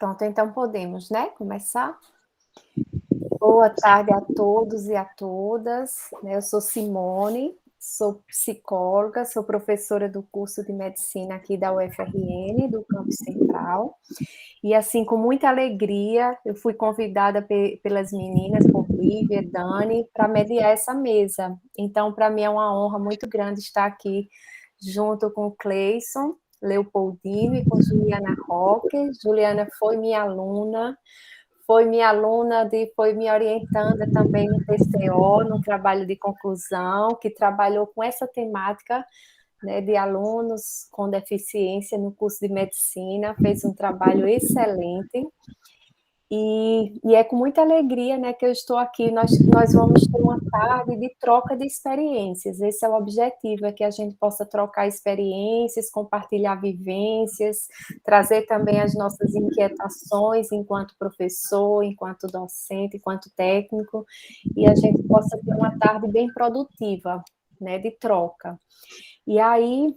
Pronto, então podemos, né, começar? Boa tarde a todos e a todas. Eu sou Simone, sou psicóloga, sou professora do curso de medicina aqui da UFRN, do Campus Central. E assim, com muita alegria, eu fui convidada pelas meninas, por Lívia, Dani, para mediar essa mesa. Então, para mim é uma honra muito grande estar aqui junto com o Cleison Leopoldino e com Juliana Roque. Juliana foi minha orientanda também no TCO, no trabalho de conclusão, que trabalhou com essa temática, né, de alunos com deficiência no curso de medicina, fez um trabalho excelente. E é com muita alegria, né, que eu estou aqui. Nós vamos ter uma tarde de troca de experiências. Esse é o objetivo, é que a gente possa trocar experiências, compartilhar vivências, trazer também as nossas inquietações enquanto professor, enquanto docente, enquanto técnico, e a gente possa ter uma tarde bem produtiva, né, de troca. E aí,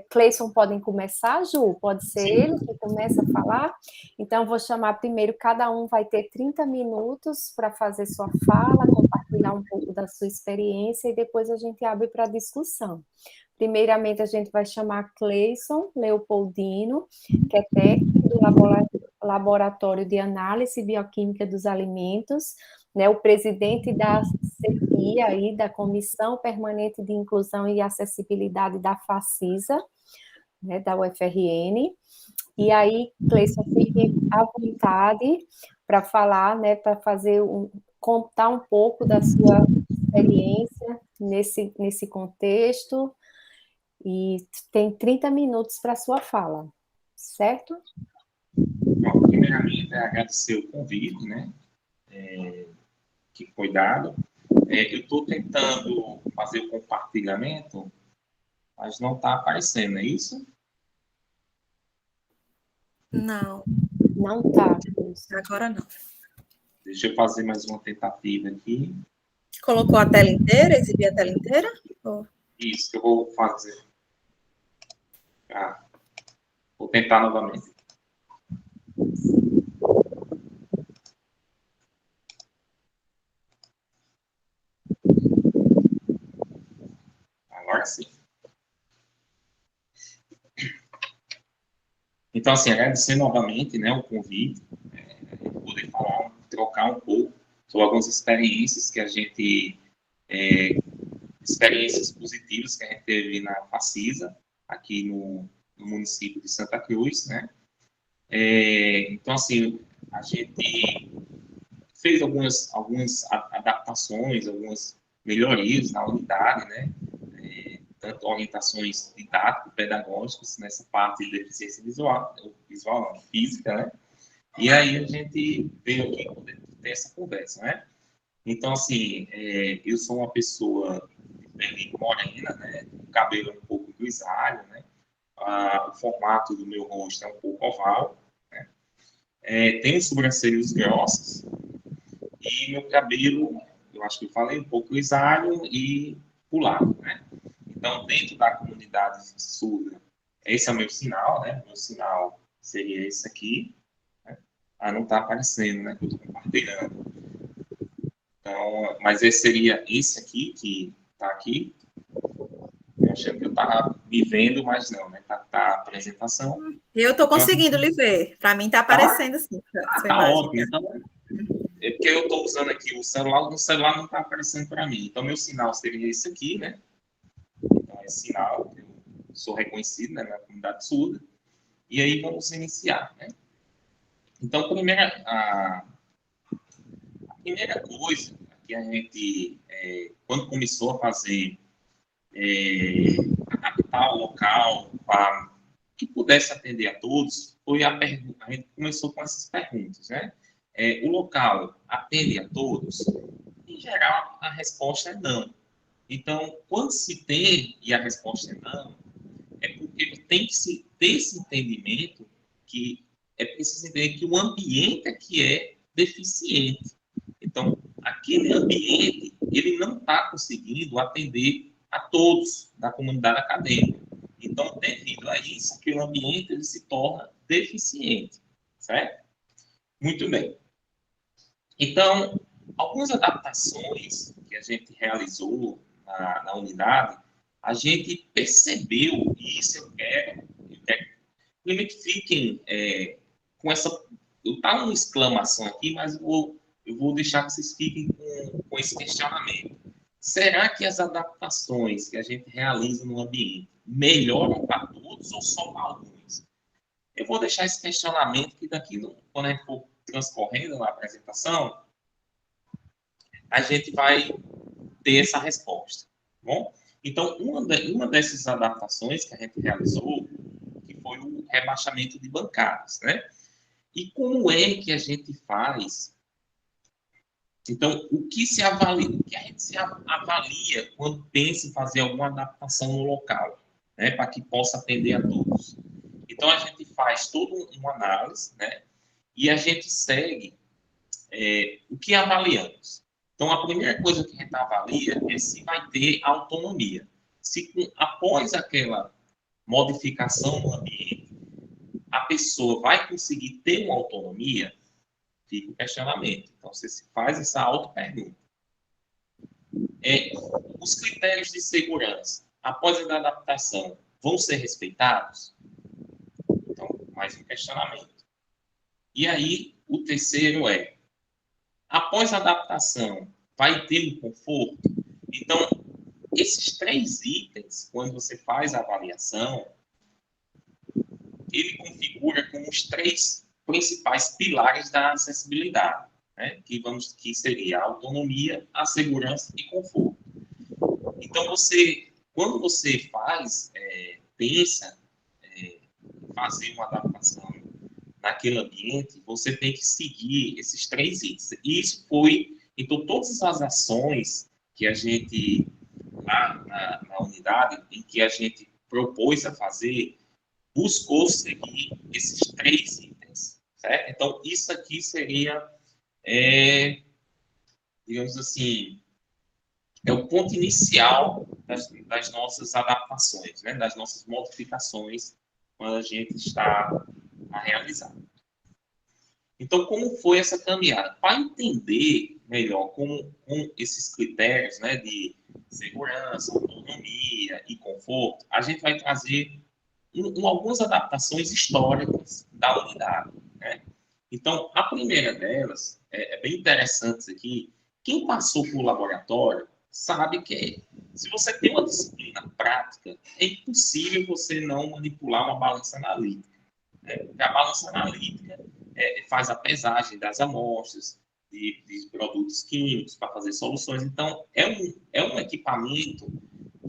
Cleison podem começar, Ju? Pode ser Sim. ele que começa a falar? Então, vou chamar primeiro, cada um vai ter 30 minutos para fazer sua fala, compartilhar um pouco da sua experiência, e depois a gente abre para discussão. Primeiramente, a gente vai chamar Cleison Leopoldino, que é técnico do Laboratório de Análise Bioquímica dos Alimentos, né, o presidente da CEPI, aí, da Comissão Permanente de Inclusão e Acessibilidade da FACISA, né, da UFRN. E aí, Cleison, fique à vontade para falar, né, para contar um pouco da sua experiência nesse contexto, e tem 30 minutos para a sua fala, certo? Bom, primeiramente, agradecer o convite, né, que foi dado. Eu estou tentando fazer o compartilhamento, mas não está aparecendo, é isso? Não. Não está. Agora não. Deixa eu fazer mais uma tentativa aqui. Colocou a tela inteira? Exibir a tela inteira? Isso que eu vou fazer. Vou tentar novamente. Agora sim. Então, assim, agradecer novamente, né, o convite, poder falar, trocar um pouco sobre algumas experiências que a gente, experiências positivas que a gente teve na FACISA, aqui no município de Santa Cruz, né. Então, assim, a gente fez algumas adaptações, algumas melhorias na unidade, né, tanto orientações didático-pedagógicas nessa parte de deficiência visual, não, física, né? E aí a gente veio aqui poder ter essa conversa, né? Então, assim, eu sou uma pessoa de pele morena, né? O cabelo um pouco grisalho, né? O formato do meu rosto é um pouco oval, né? Tenho sobrancelhas grossas e meu cabelo, eu acho que eu falei, um pouco grisalho e pulado, né? Então, dentro da comunidade surda, esse é o meu sinal, né? Meu sinal seria esse aqui. Né? Não está aparecendo, né? Que eu estou compartilhando. Então, mas esse seria esse aqui, que está aqui. Eu achei que eu estava me vendo, mas não, né? Tá a apresentação. Eu estou conseguindo lhe ver. Para mim está aparecendo, sim. Tá ótimo. Então, é porque eu estou usando aqui o celular não está aparecendo para mim. Então, meu sinal seria esse aqui, né? Então, esse sinal, eu sou reconhecido, né, na comunidade surda. E aí vamos iniciar, né? Então, a primeira coisa que a gente, quando começou a fazer, adaptar o local para que pudesse atender a todos, foi a gente começou com essas perguntas, né? O local atende a todos? Em geral, a resposta é não. Então, quando se tem e a resposta é não, é porque tem que se ter esse entendimento que é preciso entender que o ambiente é que é deficiente. Então, aquele ambiente, ele não está conseguindo atender a todos da comunidade acadêmica. Então, devido a isso, aquele ambiente ele se torna deficiente, certo? Muito bem. Então, algumas adaptações que a gente realizou na unidade, a gente percebeu, e isso eu quero que fiquem com essa... Está uma exclamação aqui, mas eu vou deixar que vocês fiquem com esse questionamento. Será que as adaptações que a gente realiza no ambiente melhoram para todos ou só para alguns? Eu vou deixar esse questionamento que daqui, quando a gente for transcorrendo na apresentação, a gente vai ter essa resposta. Tá bom? Então, uma dessas adaptações que a gente realizou, que foi o rebaixamento de bancadas, né? E como é que a gente faz? Então, o que a gente se avalia quando pensa em fazer alguma adaptação no local, né? Para que possa atender a todos. Então, a gente faz toda uma análise, né? E a gente segue o que avaliamos. Então, a primeira coisa que a gente avalia é se vai ter autonomia. Se após aquela modificação no ambiente, a pessoa vai conseguir ter uma autonomia, fica o questionamento. Então, você se faz essa auto-pergunta. Os critérios de segurança, após a adaptação, vão ser respeitados? Então, mais um questionamento. E aí, o terceiro após a adaptação, vai ter um conforto? Então, esses 3 itens, quando você faz a avaliação, ele configura como os 3 principais pilares da acessibilidade, né? que seria a autonomia, a segurança e conforto. Então, quando você pensa em fazer uma adaptação naquele ambiente, você tem que seguir esses 3 itens. E isso foi, então, todas as ações que a gente, lá na unidade, em que a gente propôs a fazer, buscou seguir esses 3 itens, certo? Então, isso aqui seria, digamos assim, o ponto inicial das nossas adaptações, né? Das nossas modificações, quando a gente está a realizar. Então, como foi essa caminhada? Para entender melhor como esses critérios, né, de segurança, autonomia e conforto, a gente vai trazer algumas adaptações históricas da unidade, né? Então, a primeira delas, é bem interessante isso aqui, quem passou por laboratório sabe que se você tem uma disciplina prática, é impossível você não manipular uma balança analítica. Porque a balança analítica faz a pesagem das amostras de produtos químicos para fazer soluções. Então, é um equipamento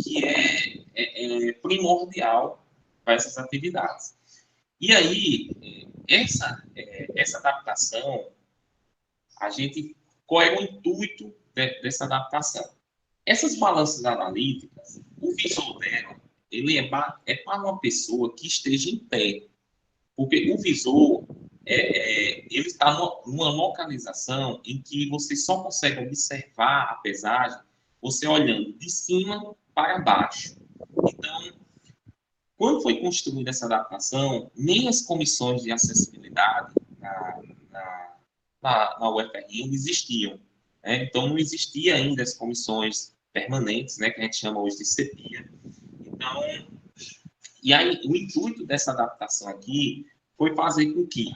que é primordial para essas atividades. E aí, essa adaptação, qual é o intuito dessa adaptação? Essas balanças analíticas, o visor dela, ele é para uma pessoa que esteja em pé. Porque o visor, ele está numa localização em que você só consegue observar a pesagem você olhando de cima para baixo. Então, quando foi construída essa adaptação, nem as comissões de acessibilidade na UFRN existiam. Né? Então, não existia ainda as comissões permanentes, né, que a gente chama hoje de CEPIA. Então, e aí, o intuito dessa adaptação aqui foi fazer com que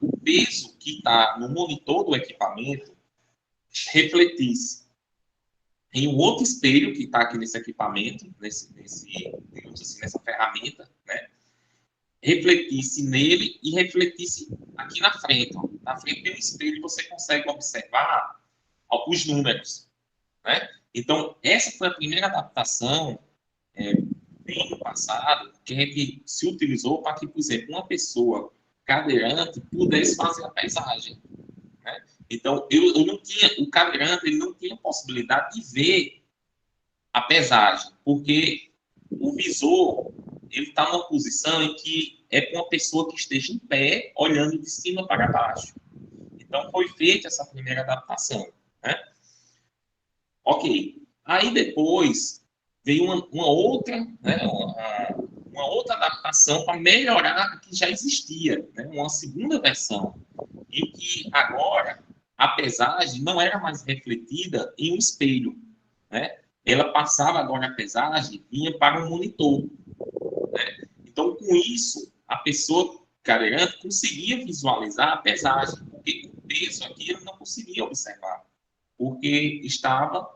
o peso que está no monitor do equipamento refletisse em um outro espelho que está aqui nesse equipamento, digamos assim, nessa ferramenta, né? Refletisse nele e refletisse aqui na frente. Ó. Na frente tem um espelho e você consegue observar os números, né? Então, essa foi a primeira adaptação bem no passado que a gente se utilizou para que, por exemplo, uma pessoa cadeirante pudesse fazer a pesagem. Né? Então, o cadeirante ele não tinha possibilidade de ver a pesagem, porque o visor ele está numa posição em que é com uma pessoa que esteja em pé, olhando de cima para baixo. Então, foi feita essa primeira adaptação. Né? Ok. Aí, depois, veio uma outra, né, uma outra adaptação para melhorar a que já existia, né, uma segunda versão, em que agora a pesagem não era mais refletida em um espelho, né? Ela passava agora a pesagem vinha para um monitor, né? Então, com isso, a pessoa cadeirante conseguia visualizar a pesagem, porque o peso aqui ele não conseguia observar, porque estava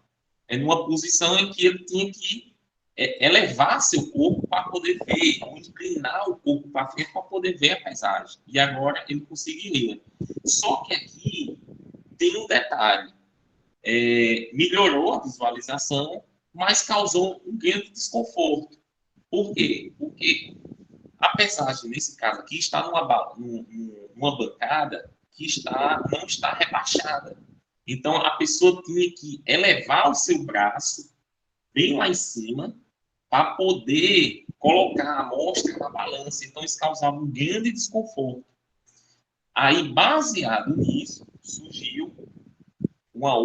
em uma posição em que ele tinha que elevar seu corpo para poder ver, ou inclinar o corpo para frente para poder ver a paisagem. E agora ele conseguiria. Só que aqui tem um detalhe. Melhorou a visualização, mas causou um grande desconforto. Por quê? Porque a pesagem, nesse caso aqui, está numa bancada que não está rebaixada. Então, a pessoa tinha que elevar o seu braço bem lá em cima para poder colocar a amostra na balança. Então, isso causava um grande desconforto. Aí, baseado nisso, surgiu uma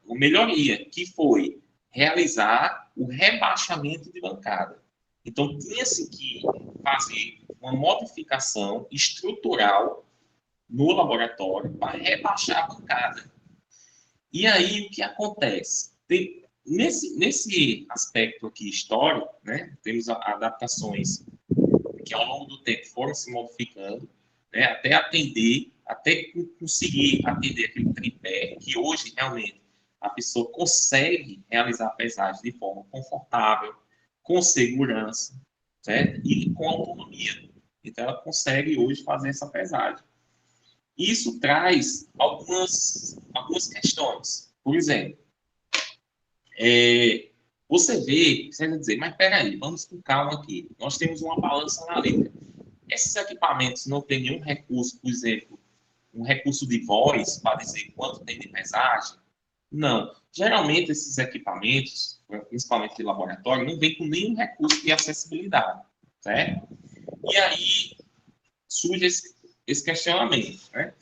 melhoria, que foi realizar o rebaixamento de bancada. Então, tinha-se que fazer uma modificação estrutural no laboratório para rebaixar a bancada. E aí, o que acontece? Nesse aspecto aqui histórico, né, temos adaptações que ao longo do tempo foram se modificando, né, até conseguir atender aquele tripé que hoje realmente a pessoa consegue realizar a pesagem de forma confortável, com segurança, certo? E com autonomia. Então ela consegue hoje fazer essa pesagem. Isso traz algumas questões. Por exemplo, você vai dizer, mas peraí, vamos com calma aqui. Nós temos uma balança analítica. Esses equipamentos não têm nenhum recurso, por exemplo, um recurso de voz para dizer quanto tem de pesagem? Não. Geralmente, esses equipamentos, principalmente de laboratório, não vêm com nenhum recurso de acessibilidade, certo? E aí surge esse questionamento, né?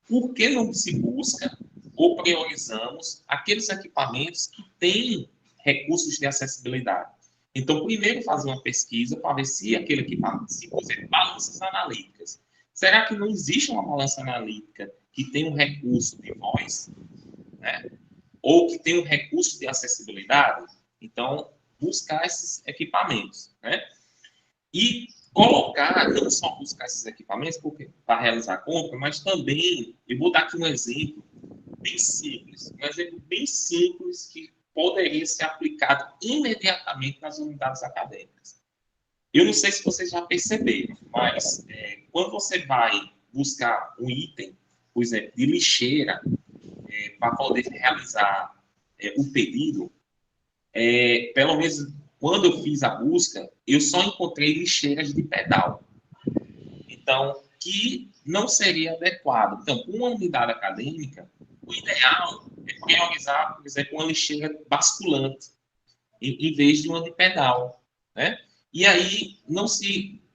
Por que não se busca ou priorizamos aqueles equipamentos que têm recursos de acessibilidade? Então, primeiro fazer uma pesquisa para ver se aquele equipamento, se, por exemplo, balanças analíticas. Será que não existe uma balança analítica que tem um recurso de voz, né? Ou que tem um recurso de acessibilidade? Então, buscar esses equipamentos, né? E colocar, não só buscar esses equipamentos para realizar a compra, mas também, eu vou dar aqui um exemplo bem simples, que poderia ser aplicado imediatamente nas unidades acadêmicas. Eu não sei se vocês já perceberam, mas quando você vai buscar um item, por exemplo, de lixeira, para poder realizar o pedido, pelo menos quando eu fiz a busca, eu só encontrei lixeiras de pedal. Então, que não seria adequado. Então, para uma unidade acadêmica, o ideal é priorizar, por exemplo, uma lixeira basculante, em vez de uma de pedal, né? E aí,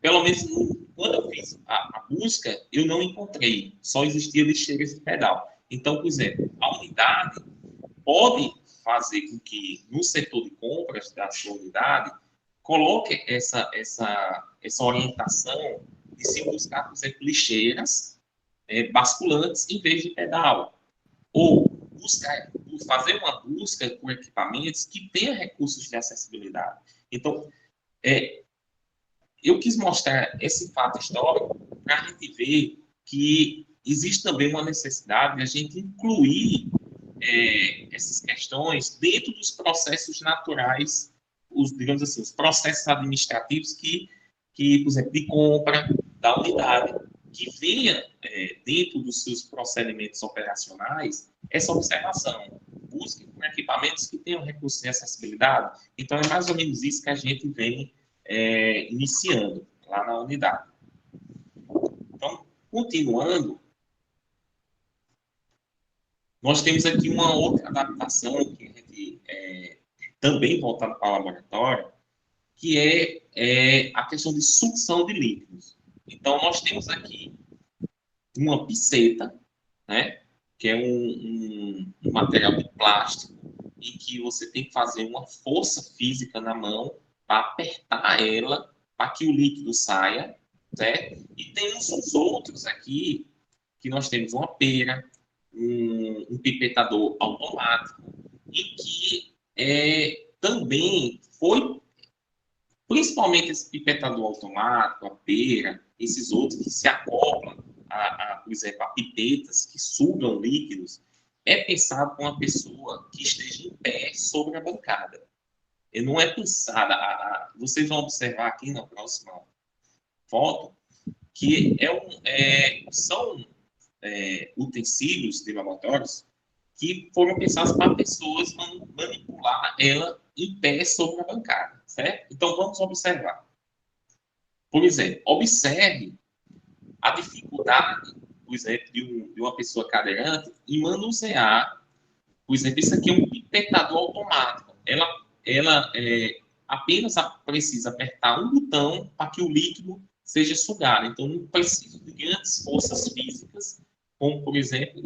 pelo menos quando eu fiz a busca, eu não encontrei, só existia lixeiras de pedal. Então, por exemplo, a unidade pode fazer com que, no setor de compras da sua unidade, coloque essa orientação de se buscar, por exemplo, lixeiras basculantes em vez de pedal. Ou fazer uma busca por equipamentos que tenham recursos de acessibilidade. Então, eu quis mostrar esse fato histórico para a gente ver que existe também uma necessidade de a gente incluir essas questões dentro dos processos naturais, digamos assim, os processos administrativos que, por exemplo, de compra da unidade, que venha dentro dos seus procedimentos operacionais essa observação. Busque por equipamentos que tenham recursos de acessibilidade. Então, é mais ou menos isso que a gente vem iniciando lá na unidade. Então, continuando, nós temos aqui uma outra adaptação que a gente também voltada para o laboratório, que é a questão de sucção de líquidos. Então, nós temos aqui uma piceta, né, que é um material de plástico, em que você tem que fazer uma força física na mão para apertar ela, para que o líquido saia, certo? E temos os outros aqui, que nós temos uma pera, um pipetador automático, em que também foi, principalmente esse pipetador automático, a pera, esses outros que se acoplam, por exemplo, a pipetas que sugam líquidos, é pensado para uma pessoa que esteja em pé sobre a bancada. E não é pensada, vocês vão observar aqui na próxima foto, que são utensílios de laboratórios que foram pensados para pessoas manipular ela em pé sobre a bancada, certo? Então, vamos observar. Por exemplo, observe a dificuldade, por exemplo, de uma pessoa cadeirante em manusear, por exemplo, isso aqui é um pipetador automático. Ela apenas precisa apertar um botão para que o líquido seja sugado. Então, não precisa de grandes forças físicas, como, por exemplo,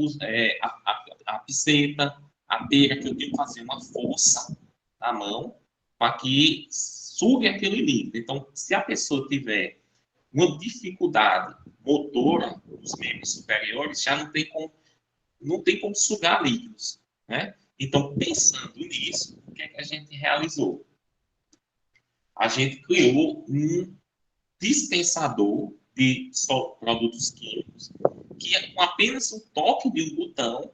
a piceta, a pera, que eu tenho que fazer uma força na mão para que sugue aquele líquido. Então, se a pessoa tiver uma dificuldade motora dos membros superiores, já não tem como sugar líquidos, né? Então, pensando nisso, o que é que a gente realizou? A gente criou um dispensador de produtos químicos que, com apenas um toque de um botão,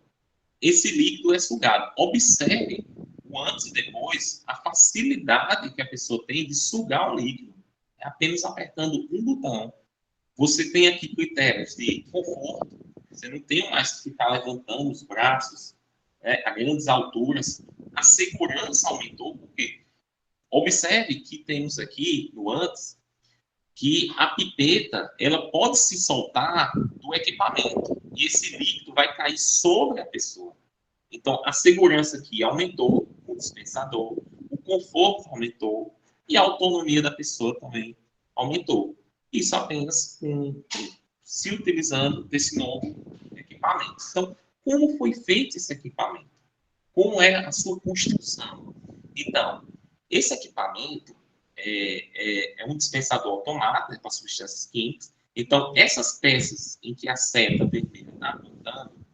esse líquido é sugado. Observe o antes e depois, a facilidade que a pessoa tem de sugar o líquido. É apenas apertando um botão. Você tem aqui critérios de conforto. Você não tem mais que ficar levantando os braços a grandes alturas. A segurança aumentou, porque observe que temos aqui no antes que a pipeta ela pode se soltar do equipamento e esse líquido vai cair sobre a pessoa. Então, a segurança aqui aumentou com o dispensador, o conforto aumentou e a autonomia da pessoa também aumentou. Isso apenas se utilizando desse novo equipamento. Então, como foi feito esse equipamento? Como é a sua construção? Então, esse equipamento é um dispensador automático para substâncias químicas. Então, essas peças em que a seta vermelha está apontando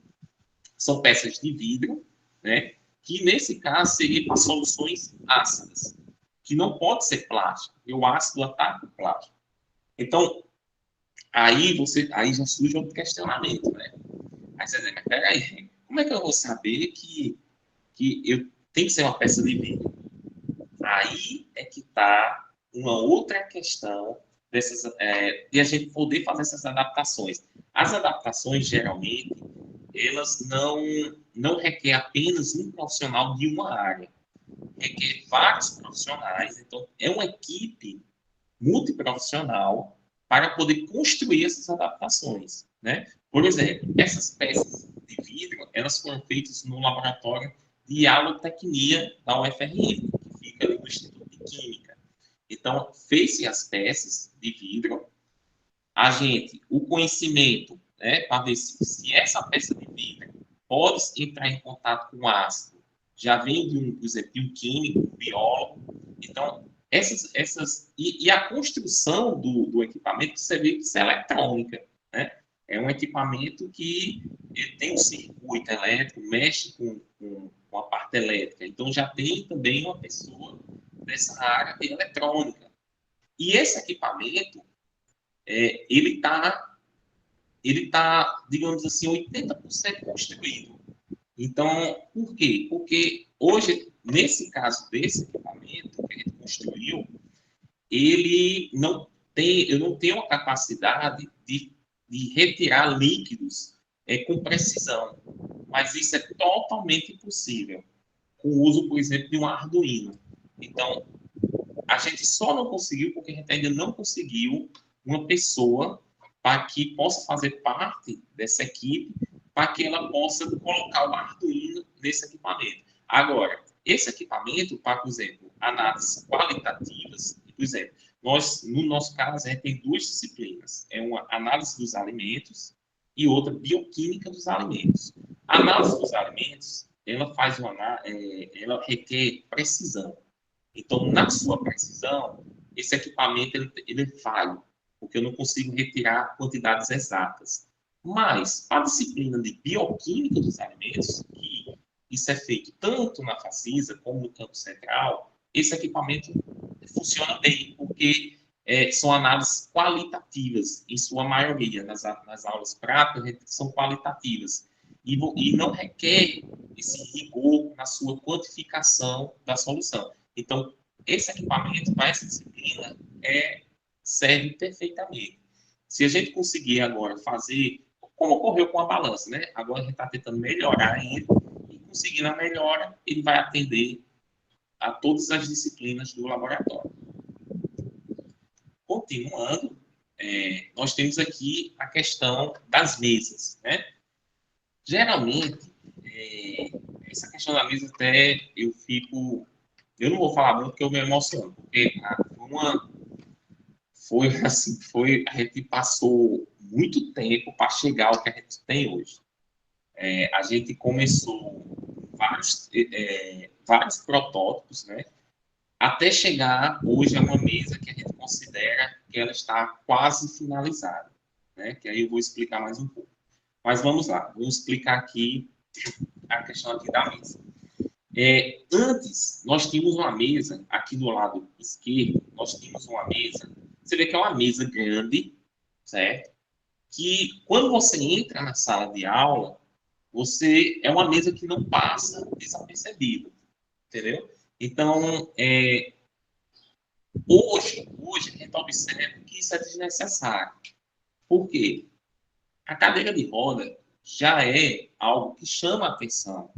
são peças de vidro, né? Que nesse caso seria para soluções ácidas, que não pode ser plástico, e o ácido ataca o plástico. Então, aí já surge outro questionamento, né? Aí você diz, mas peraí, como é que eu vou saber que eu tenho que ser uma peça de vidro? Aí é que está uma outra questão de a gente poder fazer essas adaptações. As adaptações, geralmente, elas não requerem apenas um profissional de uma área. Requer vários profissionais. Então, é uma equipe multiprofissional para poder construir essas adaptações, né? Por exemplo, essas peças de vidro, elas foram feitas no laboratório de halotecnia da UFRN, que fica ali no Instituto de Química. Então, fez-se as peças de vidro, o conhecimento, né, para ver se essa peça de vidro pode entrar em contato com ácido, já vem por exemplo, de um químico, um biólogo. Então, e a construção do equipamento, você vê que isso é eletrônica, né? É um equipamento que ele tem um circuito elétrico, mexe com a parte elétrica. Então, já tem também uma pessoa dessa área de eletrônica. E esse equipamento, ele tá, digamos assim, 80% construído. Então, por quê? Porque hoje, nesse caso desse equipamento que a gente construiu, eu não tenho a capacidade de retirar líquidos com precisão. Mas isso é totalmente impossível com o uso, por exemplo, de um Arduino. Então, a gente só não conseguiu porque a gente ainda não conseguiu uma pessoa para que possa fazer parte dessa equipe, para que ela possa colocar o Arduino nesse equipamento. Agora, esse equipamento, para, por exemplo, análises qualitativas, por exemplo, no nosso caso, a gente tem duas disciplinas. É uma análise dos alimentos e outra bioquímica dos alimentos. A análise dos alimentos ela requer precisão. Então, na sua precisão, esse equipamento ele é falho, porque eu não consigo retirar quantidades exatas. Mas, para a disciplina de bioquímica dos alimentos, que isso é feito tanto na Facisa como no campo central, esse equipamento funciona bem, porque são análises qualitativas, em sua maioria. Nas aulas práticas, são qualitativas. E não requer esse rigor na sua quantificação da solução. Então, esse equipamento para essa disciplina serve perfeitamente. Se a gente conseguir agora fazer, como ocorreu com a balança, né? Agora a gente está tentando melhorar ele, e conseguindo a melhora, ele vai atender a todas as disciplinas do laboratório. Continuando, nós temos aqui a questão das mesas, né? Geralmente, essa questão da mesa até eu não vou falar muito porque eu me emociono, porque a gente passou muito tempo para chegar ao que a gente tem hoje. A gente começou vários protótipos, né? Até chegar hoje a uma mesa que a gente considera que ela está quase finalizada, né? Que aí eu vou explicar mais um pouco. Mas vamos lá, vamos explicar aqui a questão aqui da mesa. Antes, nós tínhamos uma mesa, aqui do lado esquerdo, nós tínhamos uma mesa, você vê que é uma mesa grande, certo? Que quando você entra na sala de aula, é uma mesa que não passa desapercebida, entendeu? Então, hoje a gente observa que isso é desnecessário. Por quê? A cadeira de roda já é algo que chama a atenção.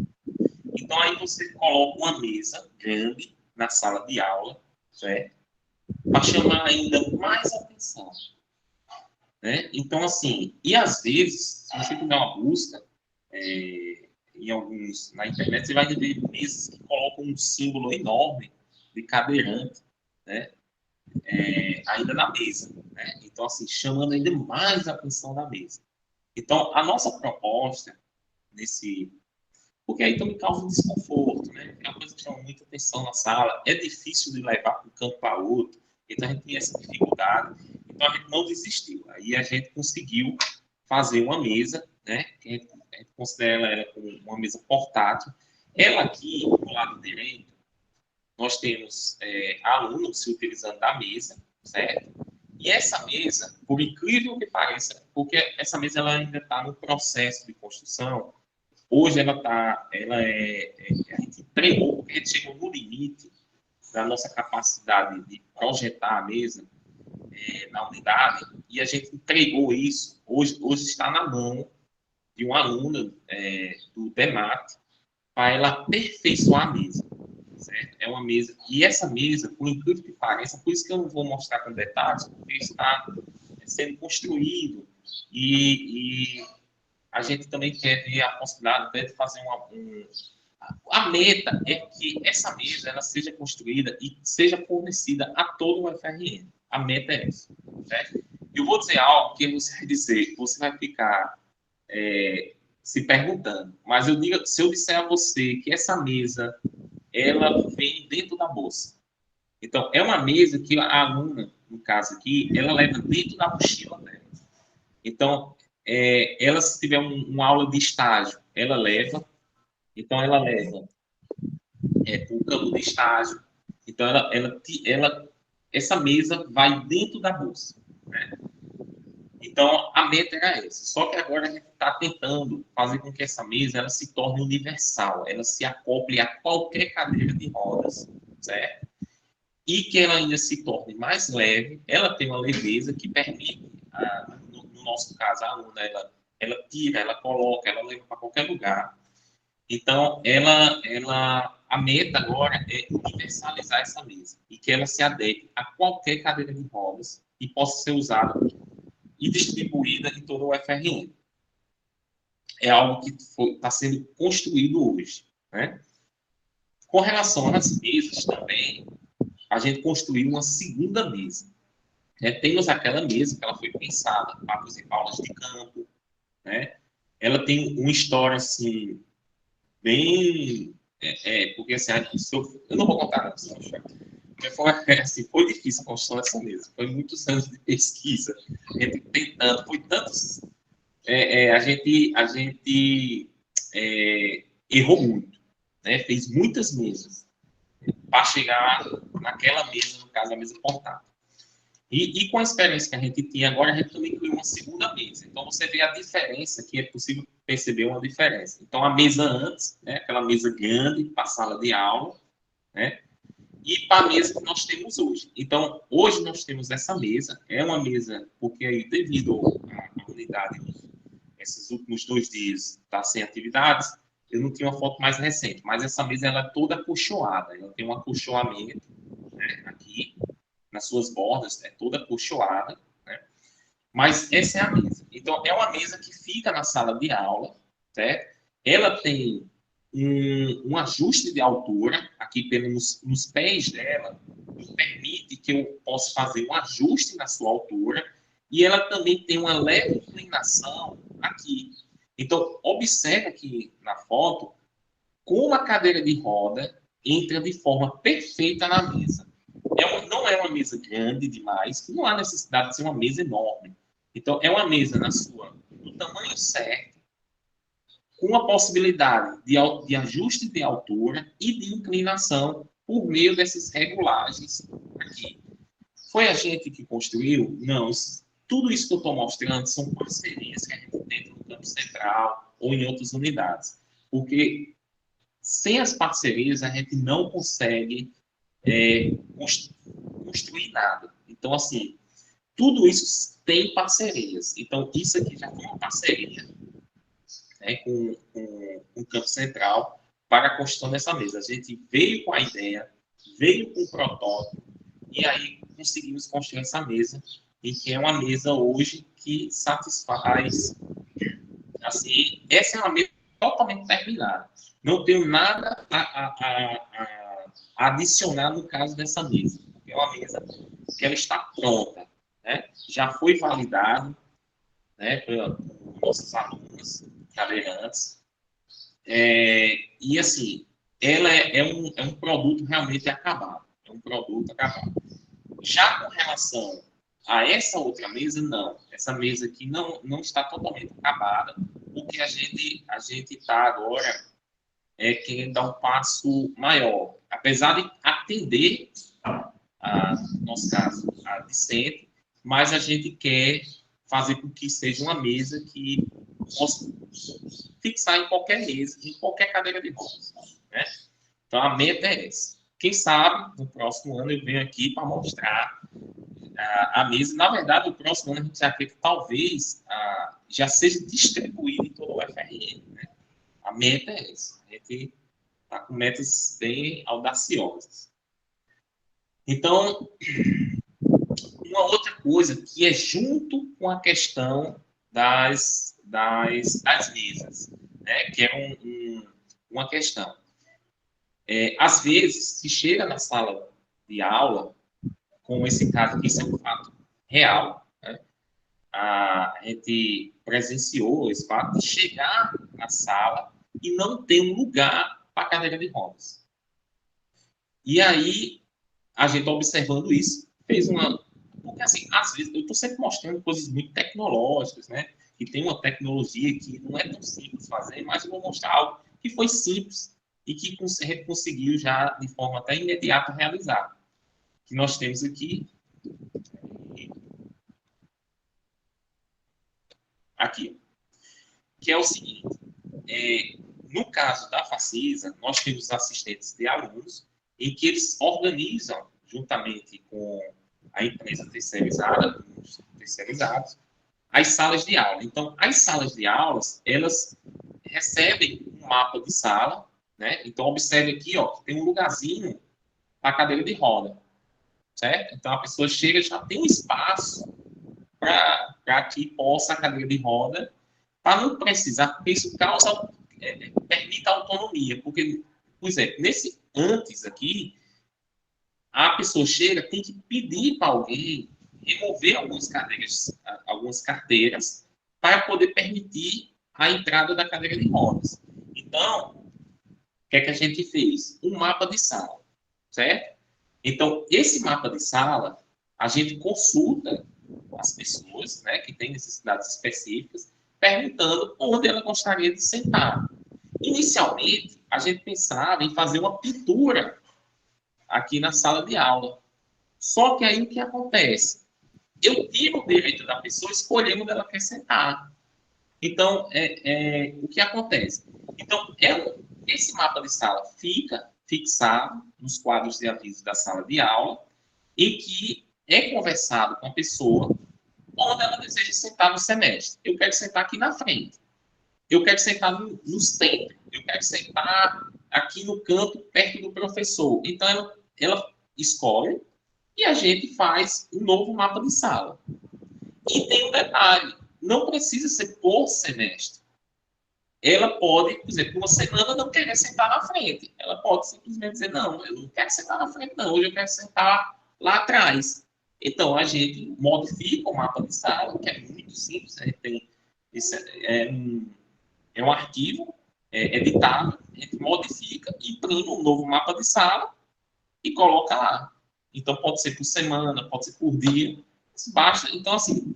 Então, aí você coloca uma mesa grande na sala de aula, certo? Para chamar ainda mais atenção. Né? Então, assim, e às vezes, se você fizer uma busca na internet, você vai ver mesas que colocam um símbolo enorme de cadeirante, né? Ainda na mesa. Né? Então, assim, chamando ainda mais a atenção da mesa. Então, a nossa proposta porque aí também causa um desconforto, né? É uma coisa que chama muita atenção na sala, é difícil de levar de um canto para outro, então a gente tem essa dificuldade, então a gente não desistiu. Aí a gente conseguiu fazer uma mesa, né? Que a gente considera ela como uma mesa portátil. Ela aqui, do lado direito, nós temos alunos se utilizando da mesa, certo? E essa mesa, por incrível que pareça, porque essa mesa ela ainda está no processo de construção. Hoje a gente entregou, porque a gente chegou no limite da nossa capacidade de projetar a mesa na unidade, e a gente entregou isso, hoje está na mão de uma aluna do DEMAT, para ela aperfeiçoar a mesa, certo? É uma mesa, e essa mesa, por incrível que pareça, por isso que eu não vou mostrar com detalhes, porque está sendo construído, e a gente também quer ver a possibilidade de fazer a meta é que essa mesa ela seja construída e seja fornecida a todo o FRN. A meta é essa. Certo? Eu vou dizer algo que você vai dizer, você vai ficar se perguntando, mas se eu disser a você que essa mesa ela vem dentro da bolsa. Então, é uma mesa que a aluna, no caso aqui, ela leva dentro da mochila dela. Então, ela, se tiver uma aula de estágio, ela leva. Então, ela leva o campo de estágio. Então, essa mesa vai dentro da bolsa. Né? Então, a meta era essa. Só que agora a gente está tentando fazer com que essa mesa ela se torne universal. Ela se acople a qualquer cadeira de rodas. Certo? E que ela ainda se torne mais leve. Ela tem uma leveza que permite, no nosso caso, a aluna, ela tira, ela coloca, ela leva para qualquer lugar. Então, a meta agora é universalizar essa mesa e que ela se adeque a qualquer cadeira de rodas e possa ser usada e distribuída em todo o FRN. É algo que está sendo construído hoje. Né? Com relação às mesas também, a gente construiu uma segunda mesa. Temos aquela mesa que ela foi pensada para fazer aulas de campo. Né? Ela tem uma história assim bem... porque assim, eu não vou contar, não, senão foi difícil a construção dessa mesa. Foi muitos anos de pesquisa, a gente tentando, foi tantos... a gente errou muito, né? Fez muitas mesas para chegar naquela mesa, no caso, a mesa portátil. E com a experiência que a gente tinha agora, a gente também criou uma segunda mesa. Então, você vê a diferença, que é possível perceber uma diferença. Então, a mesa antes, né, aquela mesa grande para a sala de aula, né, e para a mesa que nós temos hoje. Então, hoje nós temos essa mesa, é uma mesa, porque aí, devido à unidade, esses últimos 2 dias está sem atividades, eu não tinha uma foto mais recente, mas essa mesa ela é toda acolchoada, ela tem um acolchoamento, né, aqui, nas suas bordas, é toda acolchoada, né? Mas essa é a mesa. Então, é uma mesa que fica na sala de aula, certo? Ela tem um ajuste de altura, aqui nos pés dela, que permite que eu possa fazer um ajuste na sua altura, e ela também tem uma leve inclinação aqui. Então, observe aqui na foto como a cadeira de roda entra de forma perfeita na mesa. Não é uma mesa grande demais, não há necessidade de ser uma mesa enorme. Então, é uma mesa do tamanho certo, com a possibilidade de ajuste de altura e de inclinação por meio dessas regulagens aqui. Foi a gente que construiu? Não. Tudo isso que eu estou mostrando são parcerias que a gente tem no Campo Central ou em outras unidades. Porque sem as parcerias a gente não consegue construir nada. Então, assim, tudo isso tem parcerias. Então, isso aqui já foi uma parceria, né, com o Campo Central para a construção dessa mesa. A gente veio com a ideia, veio com o protótipo, e aí conseguimos construir essa mesa, e que é uma mesa hoje que satisfaz, assim, essa é uma mesa totalmente terminada. Não tenho nada a adicionar no caso dessa mesa. É uma mesa que ela está pronta, né? Já foi validado, né, pelos nossos alunos cadeirantes. E assim, ela é um produto realmente acabado. É um produto acabado. Já com relação a essa outra mesa, não. Essa mesa aqui não está totalmente acabada. O que a gente está agora querendo dar um passo maior. Apesar de atender, no nosso caso, a discente, mas a gente quer fazer com que seja uma mesa que possa fixar em qualquer mesa, em qualquer cadeira de rodas, né? Então, a meta é essa. Quem sabe, no próximo ano, eu venho aqui para mostrar a mesa. Na verdade, no próximo ano, a gente já quer que talvez já seja distribuída em todo o UFRN, né? A meta é essa. A gente está com metas bem audaciosas. Então, uma outra coisa que é junto com a questão das mesas, né? Que é uma questão. Às vezes, se chega na sala de aula, como esse caso aqui, isso é um fato real, né? A gente presenciou esse fato de chegar na sala e não ter um lugar para a cadeira de rodas. E aí, a gente observando isso, fez uma... Porque, assim, às vezes, eu estou sempre mostrando coisas muito tecnológicas, né? Que tem uma tecnologia que não é tão simples fazer, mas eu vou mostrar algo que foi simples e que a gente conseguiu já, de forma até imediata, realizar. Que nós temos aqui... Aqui. Que é o seguinte... no caso da Facisa, nós temos assistentes de alunos em que eles organizam, juntamente com a empresa terceirizada, os terceirizados, as salas de aula. Então, as salas de aulas, elas recebem um mapa de sala, né? Então, observe aqui, ó, que tem um lugarzinho para a cadeira de roda, certo? Então, a pessoa chega e já tem um espaço para que possa a cadeira de roda, para não precisar, porque isso permite autonomia, porque, por exemplo, nesse antes aqui, a pessoa chega, tem que pedir para alguém remover algumas carteiras para poder permitir a entrada da cadeira de rodas. Então, que é que a gente fez? Um mapa de sala, certo? Então, esse mapa de sala, a gente consulta as pessoas, né, que têm necessidades específicas, perguntando onde ela gostaria de sentar. Inicialmente, a gente pensava em fazer uma pintura aqui na sala de aula. Só que aí o que acontece? Eu tiro o direito da pessoa escolher onde ela quer sentar. Então, o que acontece? Então, esse mapa de sala fica fixado nos quadros de aviso da sala de aula, em que é conversado com a pessoa onde ela deseja sentar no semestre. Eu quero sentar aqui na frente. Eu quero sentar no centro. Eu quero sentar aqui no canto, perto do professor. Então, ela escolhe e a gente faz um novo mapa de sala. E tem um detalhe, não precisa ser por semestre. Ela pode, por exemplo, uma semana não querer sentar na frente. Ela pode simplesmente dizer, não, eu não quero sentar na frente, não. Hoje eu quero sentar lá atrás. Então, a gente modifica o mapa de sala, que é muito simples. A gente tem, é um arquivo editável, a gente modifica, imprime um novo mapa de sala e coloca lá. Então, pode ser por semana, pode ser por dia. Basta. Então, assim,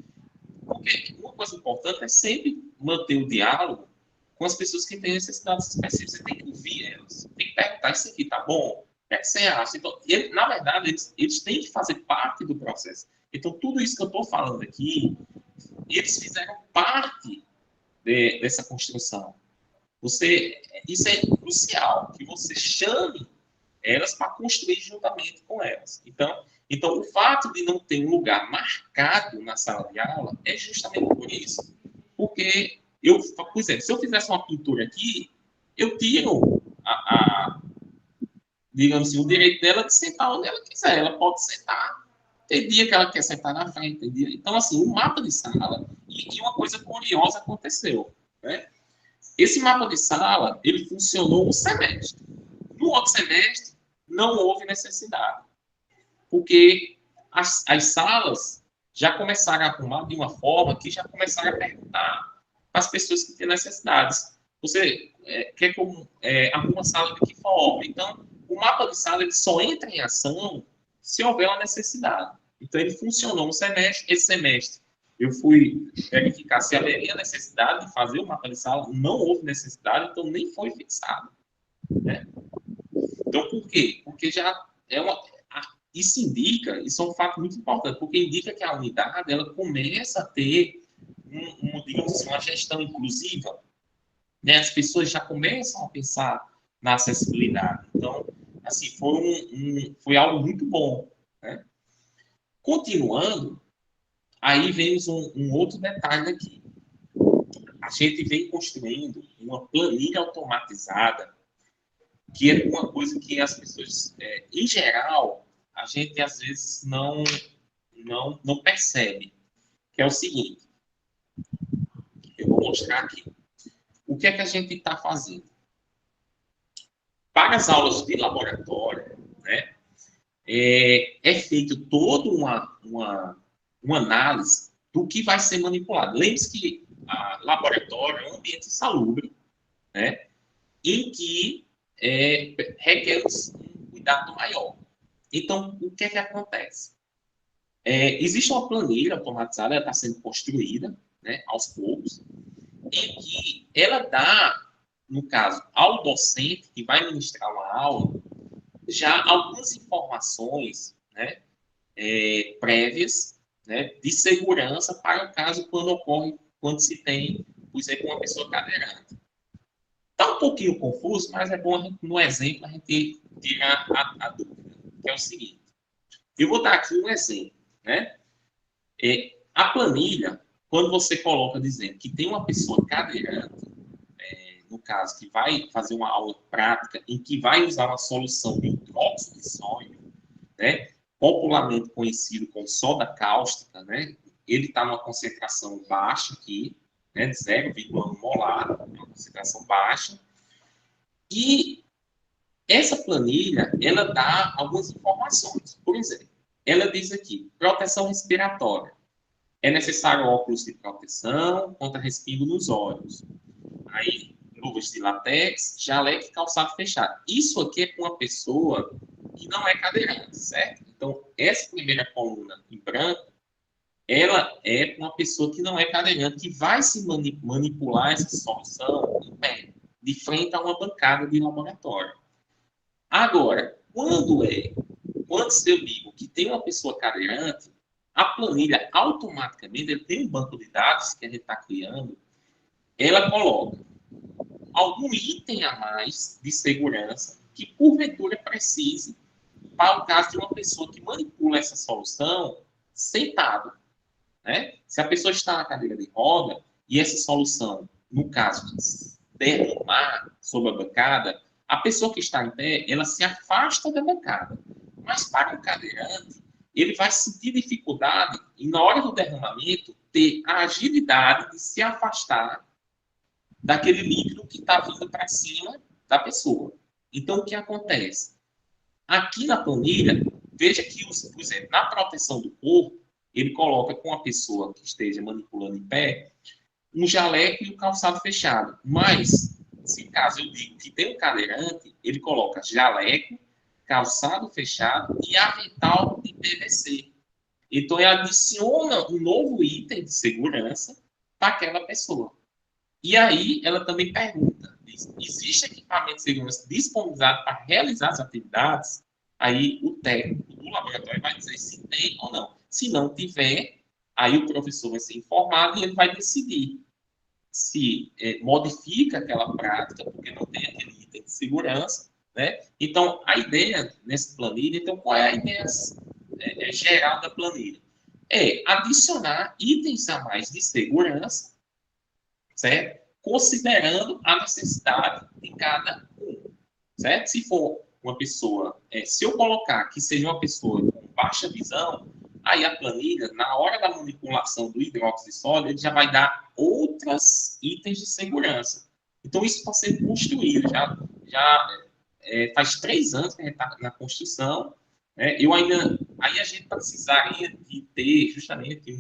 porque uma coisa importante é sempre manter o diálogo com as pessoas que têm necessidades específicas. Você tem que ouvir elas. Tem que perguntar, isso aqui tá bom? O que é que você acha? Então, na verdade, eles têm que fazer parte do processo. Então, tudo isso que eu estou falando aqui, eles fizeram parte dessa construção. Isso é crucial, que você chame elas para construir juntamente com elas. Então, o fato de não ter um lugar marcado na sala de aula é justamente por isso. Porque, por exemplo, se eu fizesse uma pintura aqui, eu tiro, digamos assim, o direito dela de sentar onde ela quiser. Ela pode sentar. Tem dia que ela quer sentar na frente. Tem dia... Então, assim, o mapa de sala, e uma coisa curiosa aconteceu, né? Esse mapa de sala, ele funcionou um semestre. No outro semestre, não houve necessidade, porque as salas já começaram a arrumar de uma forma que já começaram a perguntar para as pessoas que têm necessidades. Você quer que eu arrume uma sala de que forma? Então, o mapa de sala ele só entra em ação se houver uma necessidade. Então, ele funcionou um semestre. Esse semestre, eu fui verificar se haveria necessidade de fazer o mapa de sala. Não houve necessidade, então nem foi fixado, né? Então, por quê? Porque já isso indica, isso é um fato muito importante, porque indica que a unidade ela começa a ter digamos assim, uma gestão inclusiva, né? As pessoas já começam a pensar na acessibilidade. Então, assim, foi algo muito bom, né? Continuando, aí vemos um outro detalhe aqui. A gente vem construindo uma planilha automatizada, que é uma coisa que as pessoas, em geral, a gente às vezes não percebe, que é o seguinte, eu vou mostrar aqui. O que é que a gente está fazendo? Para as aulas de laboratório, né, é feito toda uma análise do que vai ser manipulado. Lembre-se que laboratório é um ambiente insalubre, né, em que requer um cuidado maior. Então, o que é que acontece? Existe uma planilha automatizada, ela está sendo construída, né, aos poucos, em que ela dá, no caso, ao docente que vai ministrar uma aula, já algumas informações, né, prévias, né, de segurança para o caso quando se tem, por exemplo, uma pessoa cadeirante. Está um pouquinho confuso, mas é bom, no exemplo, a gente tirar a dúvida, que é o seguinte. Eu vou dar aqui um exemplo, né? A planilha, quando você coloca dizendo que tem uma pessoa cadeirante, no caso, que vai fazer uma aula prática em que vai usar uma solução de hidróxido de sódio, né? Popularmente conhecido como soda cáustica, né? Ele está numa concentração baixa aqui, né? De 0,1 molar, é uma concentração baixa. E essa planilha, ela dá algumas informações. Por exemplo, ela diz aqui, proteção respiratória. É necessário óculos de proteção contra respingo nos olhos. Aí, luvas de látex, jaleco e calçado fechado. Isso aqui é com uma pessoa que não é cadeirante, certo? Então, essa primeira coluna em branco, ela é com uma pessoa que não é cadeirante, que vai se manipular essa solução em pé, de frente a uma bancada de laboratório. Agora, quando se eu digo que tem uma pessoa cadeirante, a planilha automaticamente, ele tem um banco de dados que a gente está criando, ela coloca algum item a mais de segurança que, porventura, precise para o caso de uma pessoa que manipula essa solução sentado, né? Se a pessoa está na cadeira de roda e essa solução, no caso, derramar sobre a bancada, a pessoa que está em pé, ela se afasta da bancada. Mas para o cadeirante, ele vai sentir dificuldade e, na hora do derramamento, ter a agilidade de se afastar daquele líquido que está vindo para cima da pessoa. Então, o que acontece? Aqui na planilha, veja que, por exemplo, na proteção do corpo, ele coloca com a pessoa que esteja manipulando em pé, um jaleco e um calçado fechado. Mas, se caso eu digo que tem um cadeirante, ele coloca jaleco, calçado fechado e avental de PVC. Então, ele adiciona um novo item de segurança para aquela pessoa. E aí, ela também pergunta, existe equipamento de segurança disponibilizado para realizar as atividades? Aí, o técnico do laboratório vai dizer se tem ou não. Se não tiver, aí o professor vai ser informado e ele vai decidir se modifica aquela prática, porque não tem aquele item de segurança, né? Então, a ideia nessa planilha, então, qual é a ideia geral da planilha? É adicionar itens a mais de segurança, certo? Considerando a necessidade de cada um, certo? Se for uma pessoa, se eu colocar que seja uma pessoa com baixa visão, aí a planilha, na hora da manipulação do hidróxido de sódio, ele já vai dar outros itens de segurança. Então, isso está sendo construído, faz 3 anos que a gente está na construção, né? Aí a gente precisaria de ter justamente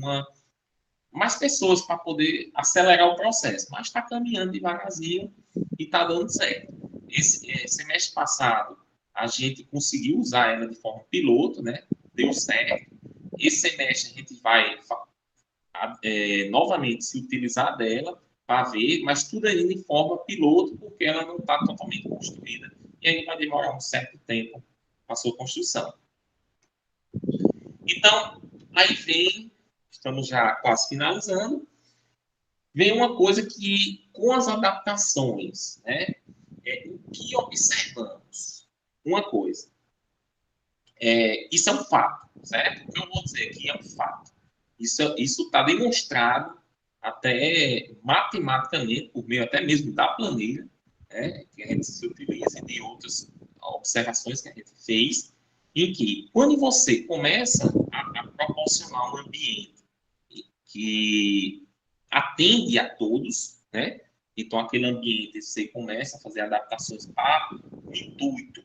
mais pessoas para poder acelerar o processo, mas está caminhando devagarzinho e está dando certo. Esse semestre passado, a gente conseguiu usar ela de forma piloto, né? Deu certo. Esse semestre a gente vai novamente se utilizar dela para ver, mas tudo ainda em forma piloto, porque ela não está totalmente construída e ainda vai demorar um certo tempo para a sua construção. Então, aí vem, estamos já quase finalizando, vem uma coisa que, com as adaptações, né, o que observamos? Uma coisa, isso é um fato, certo? O que eu vou dizer aqui é um fato. Isso está demonstrado até matematicamente, por meio até mesmo da planilha, né, que a gente se utiliza e de outras observações que a gente fez, em que, quando você começa a proporcionar um ambiente que atende a todos, né? Então, aquele ambiente, você começa a fazer adaptações para o intuito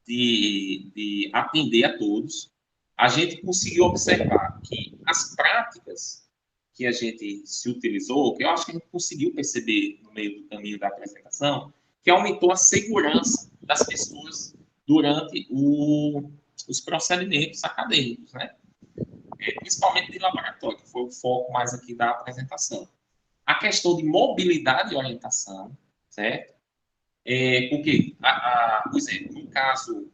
de atender a todos. A gente conseguiu observar que as práticas que a gente se utilizou, que eu acho que a gente conseguiu perceber no meio do caminho da apresentação, que aumentou a segurança das pessoas durante os procedimentos acadêmicos, né? Principalmente de laboratório, que foi o foco mais aqui da apresentação. A questão de mobilidade e orientação, certo? Porque, por exemplo, no caso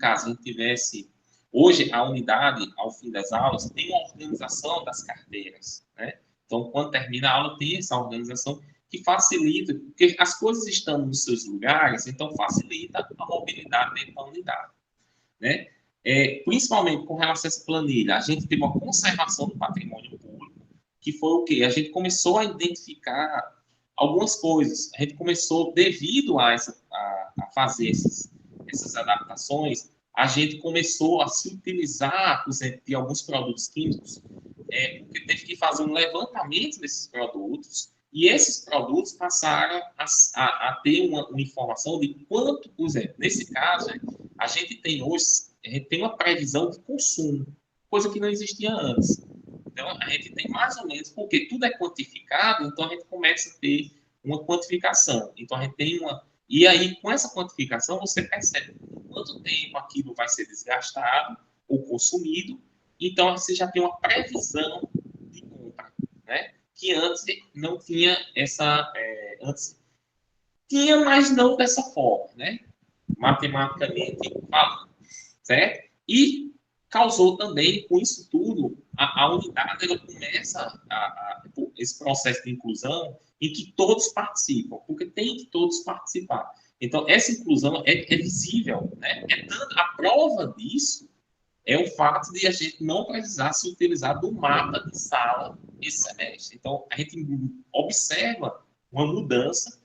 a gente tivesse, hoje a unidade, ao fim das aulas, tem uma organização das carteiras, né? Então, quando termina a aula, tem essa organização que facilita, porque as coisas estão nos seus lugares, então facilita a mobilidade dentro da unidade, né? Principalmente com relação a essa planilha, a gente teve uma conservação do patrimônio público, que foi o quê? A gente começou a identificar algumas coisas. A gente começou, devido a fazer essas adaptações, a gente começou a se utilizar, por exemplo, de alguns produtos químicos, porque teve que fazer um levantamento desses produtos, e esses produtos passaram a ter uma informação de quanto, por exemplo, nesse caso, a gente tem uma previsão de consumo, coisa que não existia antes. Então, a gente tem mais ou menos, porque tudo é quantificado, então a gente começa a ter uma quantificação. Então, a gente tem uma... E aí, com essa quantificação, você percebe quanto tempo aquilo vai ser desgastado ou consumido. Então, você já tem uma previsão de compra, né? Que antes não tinha essa... antes tinha, mas não dessa forma, né? Matematicamente falando, certo? E causou também, com isso tudo, a unidade ela começa esse processo de inclusão em que todos participam, porque tem que todos participar. Então, essa inclusão é visível, né? A prova disso é o fato de a gente não precisar se utilizar do mapa de sala esse semestre. Então, a gente observa uma mudança,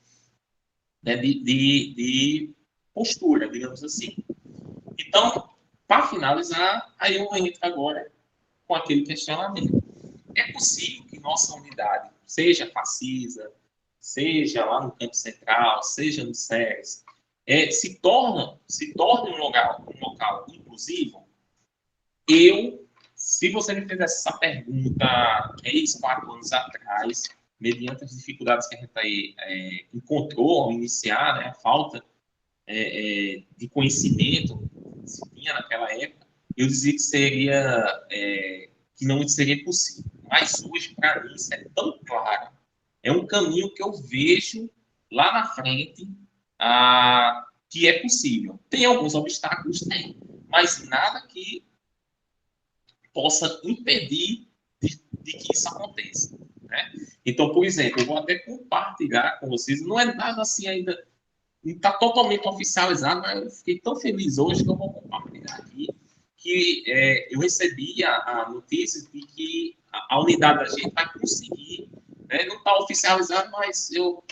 né, de postura, digamos assim. Então, para finalizar, aí eu entro agora com aquele questionamento. É possível que nossa unidade, seja a Facisa, seja lá no Campo Central, seja no SES, se torne um local inclusivo? Se você me fizesse essa pergunta 3, 4 anos atrás, mediante as dificuldades que a gente aí encontrou ao iniciar, né, a falta de conhecimento que se tinha naquela época, eu dizia que não seria possível. Mas hoje, para mim, isso é tão claro. É um caminho que eu vejo lá na frente que é possível. Tem alguns obstáculos? Tem. Mas nada que possa impedir de que isso aconteça, né? Então, por exemplo, eu vou até compartilhar com vocês, não é nada assim ainda, não está totalmente oficializado, mas eu fiquei tão feliz hoje que eu vou compartilhar aqui, que eu recebi a notícia de que a unidade da gente vai conseguir, né? Não está oficializado, mas eu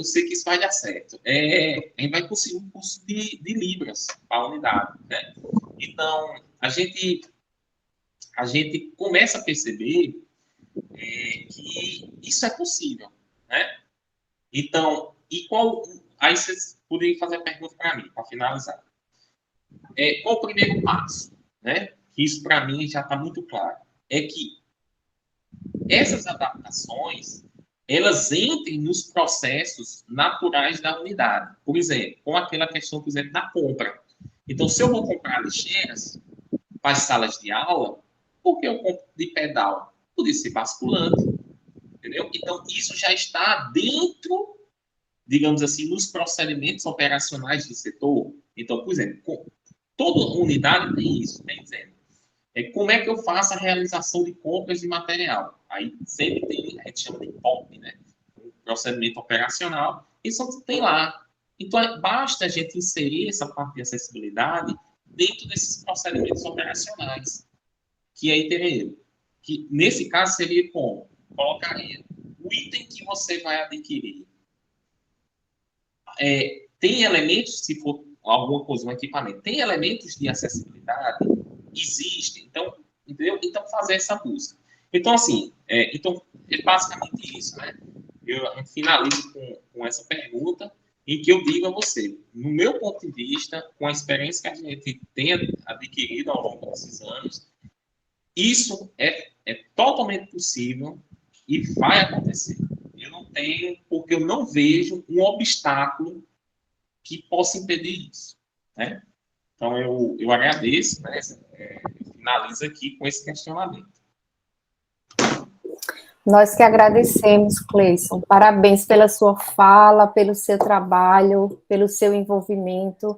sei que isso vai dar certo. A gente vai conseguir um curso de Libras para a unidade, né? Então, a gente começa a perceber que isso é possível, né? Então, aí vocês poderiam fazer a pergunta para mim, para finalizar. Qual o primeiro passo, né? Que isso para mim já está muito claro. É que essas adaptações, elas entrem nos processos naturais da unidade. Por exemplo, com aquela questão, por exemplo, da compra. Então, se eu vou comprar lixeiras para as salas de aula, por que eu compro de pedal? Podia ser basculante, entendeu? Então, isso já está dentro, digamos assim, nos procedimentos operacionais do setor. Então, por exemplo, toda unidade tem isso, tem dizendo. Como é que eu faço a realização de compras de material? Aí sempre tem, a gente chama de POP, né? Um procedimento operacional, isso tem lá. Então, basta a gente inserir essa parte de acessibilidade dentro desses procedimentos operacionais, que aí teria, que nesse caso seria como? Colocaria o item que você vai adquirir. Tem elementos, se for alguma coisa, um equipamento, tem elementos de acessibilidade? Existem. Então, entendeu? Então, fazer essa busca. Então, assim, é basicamente isso, né? A gente finaliza com essa pergunta, em que eu digo a você, no meu ponto de vista, com a experiência que a gente tem adquirido ao longo desses anos, isso é totalmente possível e vai acontecer. Eu não tenho, porque eu não vejo um obstáculo que possa impedir isso, né? Então, eu agradeço, né? Finalizo aqui com esse questionamento. Nós que agradecemos, Cleison. Parabéns pela sua fala, pelo seu trabalho, pelo seu envolvimento.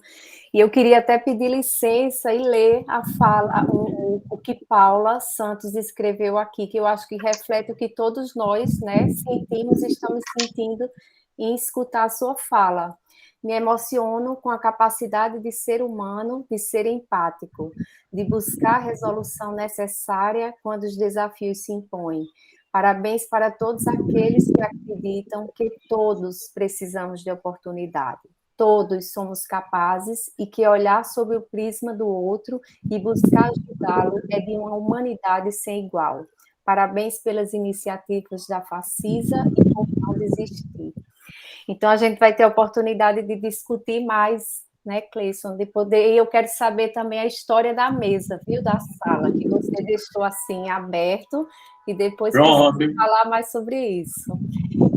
E eu queria até pedir licença e ler a fala, o que Paula Santos escreveu aqui, que eu acho que reflete o que todos nós, né, sentimos e estamos sentindo em escutar a sua fala. Me emociono com a capacidade de ser humano, de ser empático, de buscar a resolução necessária quando os desafios se impõem. Parabéns para todos aqueles que acreditam que todos precisamos de oportunidade. Todos somos capazes e que olhar sob o prisma do outro e buscar ajudá-lo é de uma humanidade sem igual. Parabéns pelas iniciativas da Facisa e por não desistir. Então, a gente vai ter a oportunidade de discutir mais, né, Cleison, de poder, e eu quero saber também a história da mesa, viu, da sala, que você deixou assim aberto, e depois falar mais sobre isso.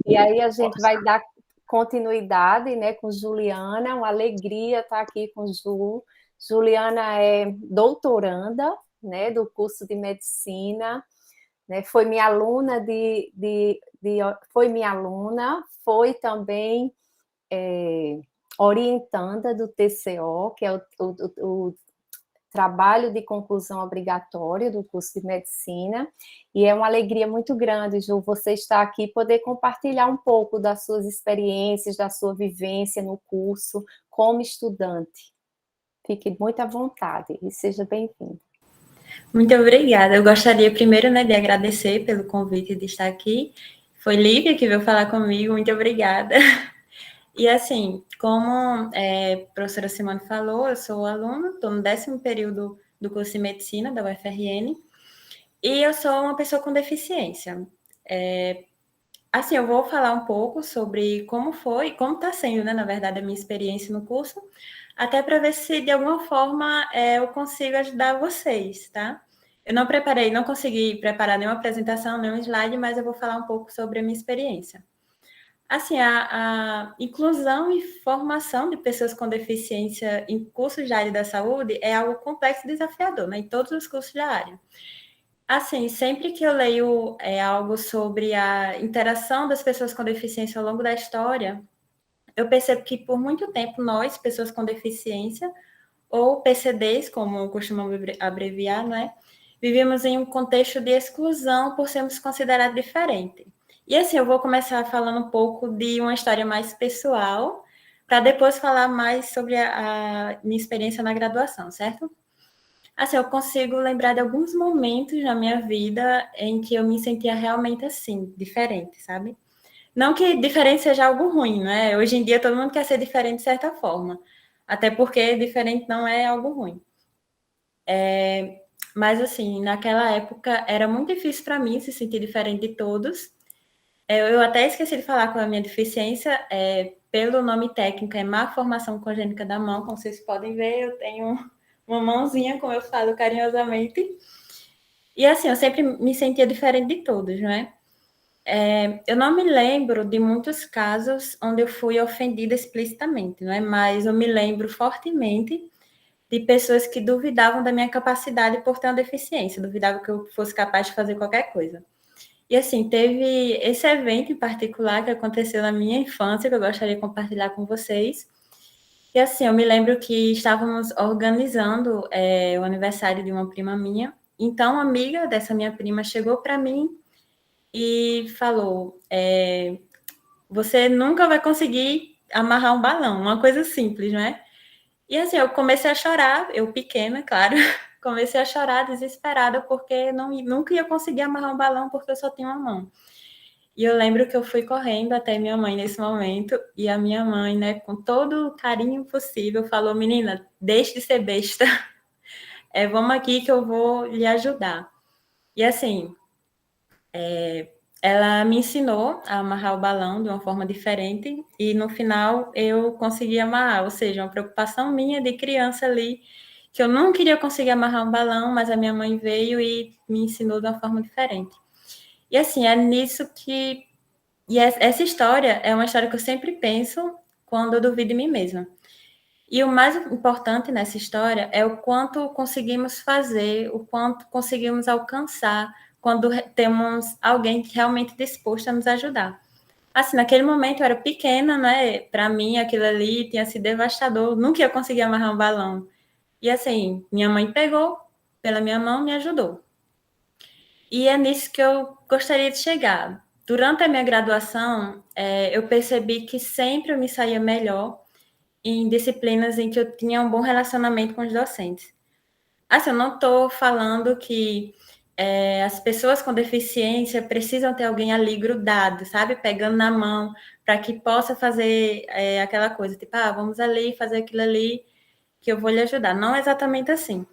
E aí a gente vai dar continuidade, né, com Juliana, uma alegria estar aqui com Ju. Juliana é doutoranda, né, do curso de medicina, né, foi minha aluna foi minha aluna, foi também orientanda do TCO, que é o trabalho de conclusão obrigatório do curso de medicina, e é uma alegria muito grande, Ju, você estar aqui, poder compartilhar um pouco das suas experiências, da sua vivência no curso como estudante. Fique muito à vontade e seja bem-vindo. Muito obrigada. Eu gostaria primeiro, né, de agradecer pelo convite de estar aqui. Foi Lívia que veio falar comigo, muito obrigada. E assim, como a professora Simone falou, eu sou aluna, estou no 10º período do curso de medicina da UFRN, e eu sou uma pessoa com deficiência. Assim, eu vou falar um pouco sobre como foi, como está sendo, né, na verdade, a minha experiência no curso, até para ver se de alguma forma eu consigo ajudar vocês, tá? Eu não consegui preparar nenhuma apresentação, nenhum slide, mas eu vou falar um pouco sobre a minha experiência. Assim, a inclusão e formação de pessoas com deficiência em cursos da área da saúde é algo complexo e desafiador, né, em todos os cursos da área. Assim, sempre que eu leio algo sobre a interação das pessoas com deficiência ao longo da história, eu percebo que por muito tempo nós, pessoas com deficiência, ou PCDs, como costumamos abreviar, né, vivíamos em um contexto de exclusão por sermos considerados diferentes. E assim, eu vou começar falando um pouco de uma história mais pessoal, para depois falar mais sobre a minha experiência na graduação, certo? Assim, eu consigo lembrar de alguns momentos na minha vida em que eu me sentia realmente assim, diferente, sabe? Não que diferente seja algo ruim, né? Hoje em dia todo mundo quer ser diferente de certa forma, até porque diferente não é algo ruim. Mas assim, naquela época era muito difícil para mim se sentir diferente de todos. Eu até esqueci de falar com a minha deficiência, pelo nome técnico, é má formação congênita da mão, como vocês podem ver, eu tenho uma mãozinha, como eu falo carinhosamente. E assim, eu sempre me sentia diferente de todos, né? Eu não me lembro de muitos casos onde eu fui ofendida explicitamente, né? Mas eu me lembro fortemente de pessoas que duvidavam da minha capacidade por ter uma deficiência, duvidavam que eu fosse capaz de fazer qualquer coisa. E assim, teve esse evento em particular que aconteceu na minha infância, que eu gostaria de compartilhar com vocês. E assim, eu me lembro que estávamos organizando o aniversário de uma prima minha. Então, uma amiga dessa minha prima chegou para mim e falou: você nunca vai conseguir amarrar um balão, uma coisa simples, né? E assim, eu comecei a chorar, eu pequena, claro, comecei a chorar desesperada porque nunca ia conseguir amarrar um balão porque eu só tinha uma mão. E eu lembro que eu fui correndo até minha mãe nesse momento, e a minha mãe, né, com todo o carinho possível, falou: menina, deixe de ser besta, vamos aqui que eu vou lhe ajudar. E assim, ela me ensinou a amarrar o balão de uma forma diferente, e no final eu consegui amarrar, ou seja, uma preocupação minha de criança ali, que eu não queria conseguir amarrar um balão, mas a minha mãe veio e me ensinou de uma forma diferente. E assim, é nisso que... E essa história é uma história que eu sempre penso quando eu duvido de mim mesma. E o mais importante nessa história é o quanto conseguimos fazer, o quanto conseguimos alcançar quando temos alguém realmente disposto a nos ajudar. Assim, naquele momento eu era pequena, né? Para mim, aquilo ali tinha sido devastador. Nunca ia conseguir amarrar um balão. E assim, minha mãe pegou pela minha mão e me ajudou. E é nisso que eu gostaria de chegar. Durante a minha graduação, eu percebi que sempre eu me saía melhor em disciplinas em que eu tinha um bom relacionamento com os docentes. Assim, eu não estou falando que as pessoas com deficiência precisam ter alguém ali grudado, sabe? Pegando na mão, para que possa fazer aquela coisa, tipo, vamos ali fazer aquilo ali, que eu vou lhe ajudar. Não é exatamente assim.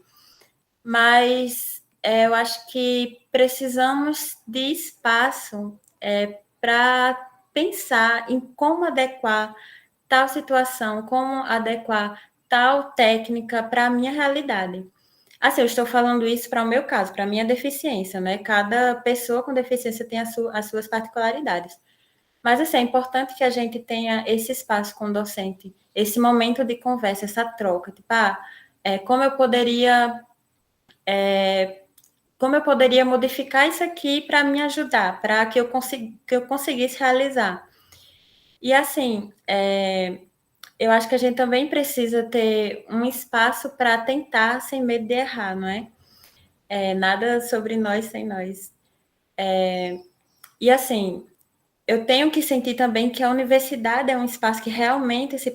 Mas eu acho que precisamos de espaço para pensar em como adequar tal situação, como adequar tal técnica para a minha realidade. Assim, eu estou falando isso para o meu caso, para a minha deficiência, né? Cada pessoa com deficiência tem as suas particularidades. Mas, assim, é importante que a gente tenha esse espaço com o docente, esse momento de conversa, essa troca, tipo, como eu poderia modificar isso aqui para me ajudar, para que eu conseguisse realizar. E, assim, eu acho que a gente também precisa ter um espaço para tentar sem medo de errar, não é? Nada sobre nós sem nós. E, assim, eu tenho que sentir também que a universidade é um espaço que realmente se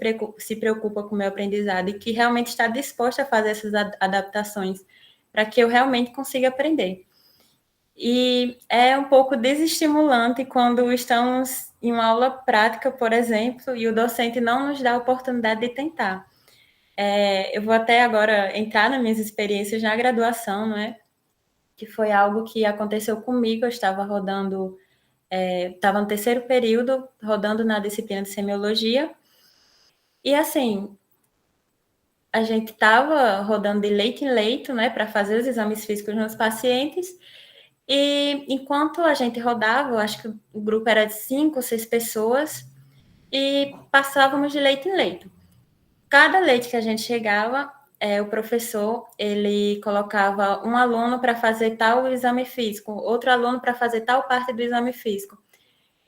preocupa com o meu aprendizado e que realmente está disposto a fazer essas adaptações para que eu realmente consiga aprender. E é um pouco desestimulante quando estamos em uma aula prática, por exemplo, e o docente não nos dá a oportunidade de tentar. Eu vou até agora entrar nas minhas experiências na graduação, não é? Que foi algo que aconteceu comigo. Eu estava rodando, estava no terceiro período, rodando na disciplina de semiologia, e assim, a gente estava rodando de leito em leito, né, para fazer os exames físicos nos pacientes. E enquanto a gente rodava, eu acho que o grupo era de 5 ou 6 pessoas, e passávamos de leito em leito. Cada leite que a gente chegava, o professor, ele colocava um aluno para fazer tal exame físico, outro aluno para fazer tal parte do exame físico.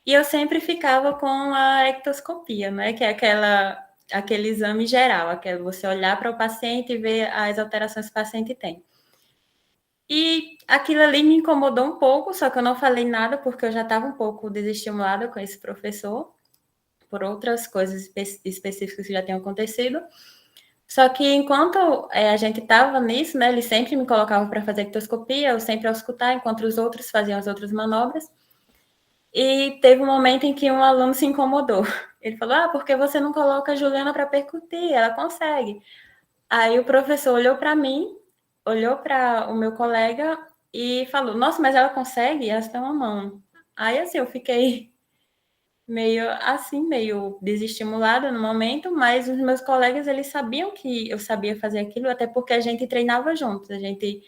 E eu sempre ficava com a ectoscopia, né? Que é aquele exame geral, aquele você olhar para o paciente e ver as alterações que o paciente tem. E aquilo ali me incomodou um pouco, só que eu não falei nada porque eu já estava um pouco desestimulada com esse professor, por outras coisas específicas que já tinham acontecido. Só que enquanto a gente estava nisso, né, ele sempre me colocava para fazer ectoscopia, eu sempre ao escutar, enquanto os outros faziam as outras manobras. E teve um momento em que um aluno se incomodou. Ele falou, por que você não coloca a Juliana para percutir? Ela consegue. Aí o professor olhou para mim, olhou para o meu colega e falou, nossa, mas ela consegue? Ela tem uma mão. Aí, assim, eu fiquei meio desestimulada no momento, mas os meus colegas, eles sabiam que eu sabia fazer aquilo, até porque a gente treinava juntos, a gente,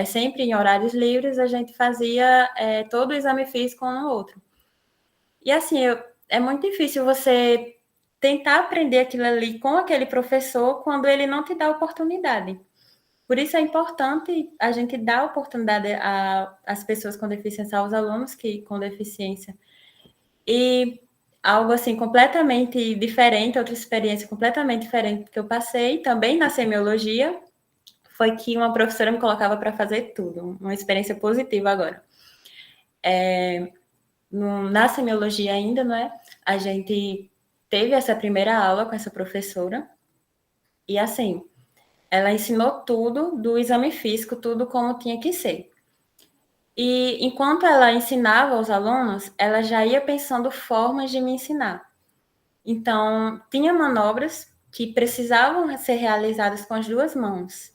sempre em horários livres, a gente fazia todo o exame físico um no outro. E assim, é muito difícil você tentar aprender aquilo ali com aquele professor quando ele não te dá oportunidade. Por isso é importante a gente dar oportunidade às pessoas com deficiência, aos alunos com deficiência. E algo assim completamente diferente, outra experiência completamente diferente que eu passei, também na semiologia, foi que uma professora me colocava para fazer tudo, uma experiência positiva agora. Na semiologia ainda, não é? A gente teve essa primeira aula com essa professora, e assim, ela ensinou tudo do exame físico, tudo como tinha que ser. E enquanto ela ensinava aos alunos, ela já ia pensando formas de me ensinar. Então, tinha manobras que precisavam ser realizadas com as duas mãos.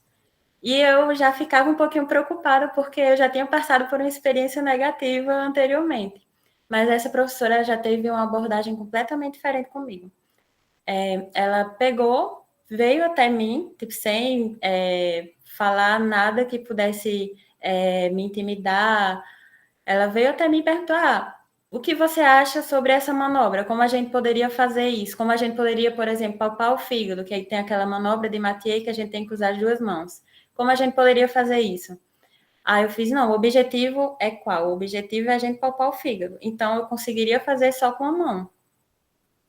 E eu já ficava um pouquinho preocupada, porque eu já tinha passado por uma experiência negativa anteriormente. Mas essa professora já teve uma abordagem completamente diferente comigo. Ela pegou, veio até mim, tipo, sem falar nada que pudesse me intimidar. Ela veio até mim e perguntou, o que você acha sobre essa manobra? Como a gente poderia fazer isso? Como a gente poderia, por exemplo, palpar o fígado, que aí tem aquela manobra de Mathieu que a gente tem que usar as duas mãos. Como a gente poderia fazer isso? Aí eu fiz, não, o objetivo é qual? O objetivo é a gente palpar o fígado. Então, eu conseguiria fazer só com a mão.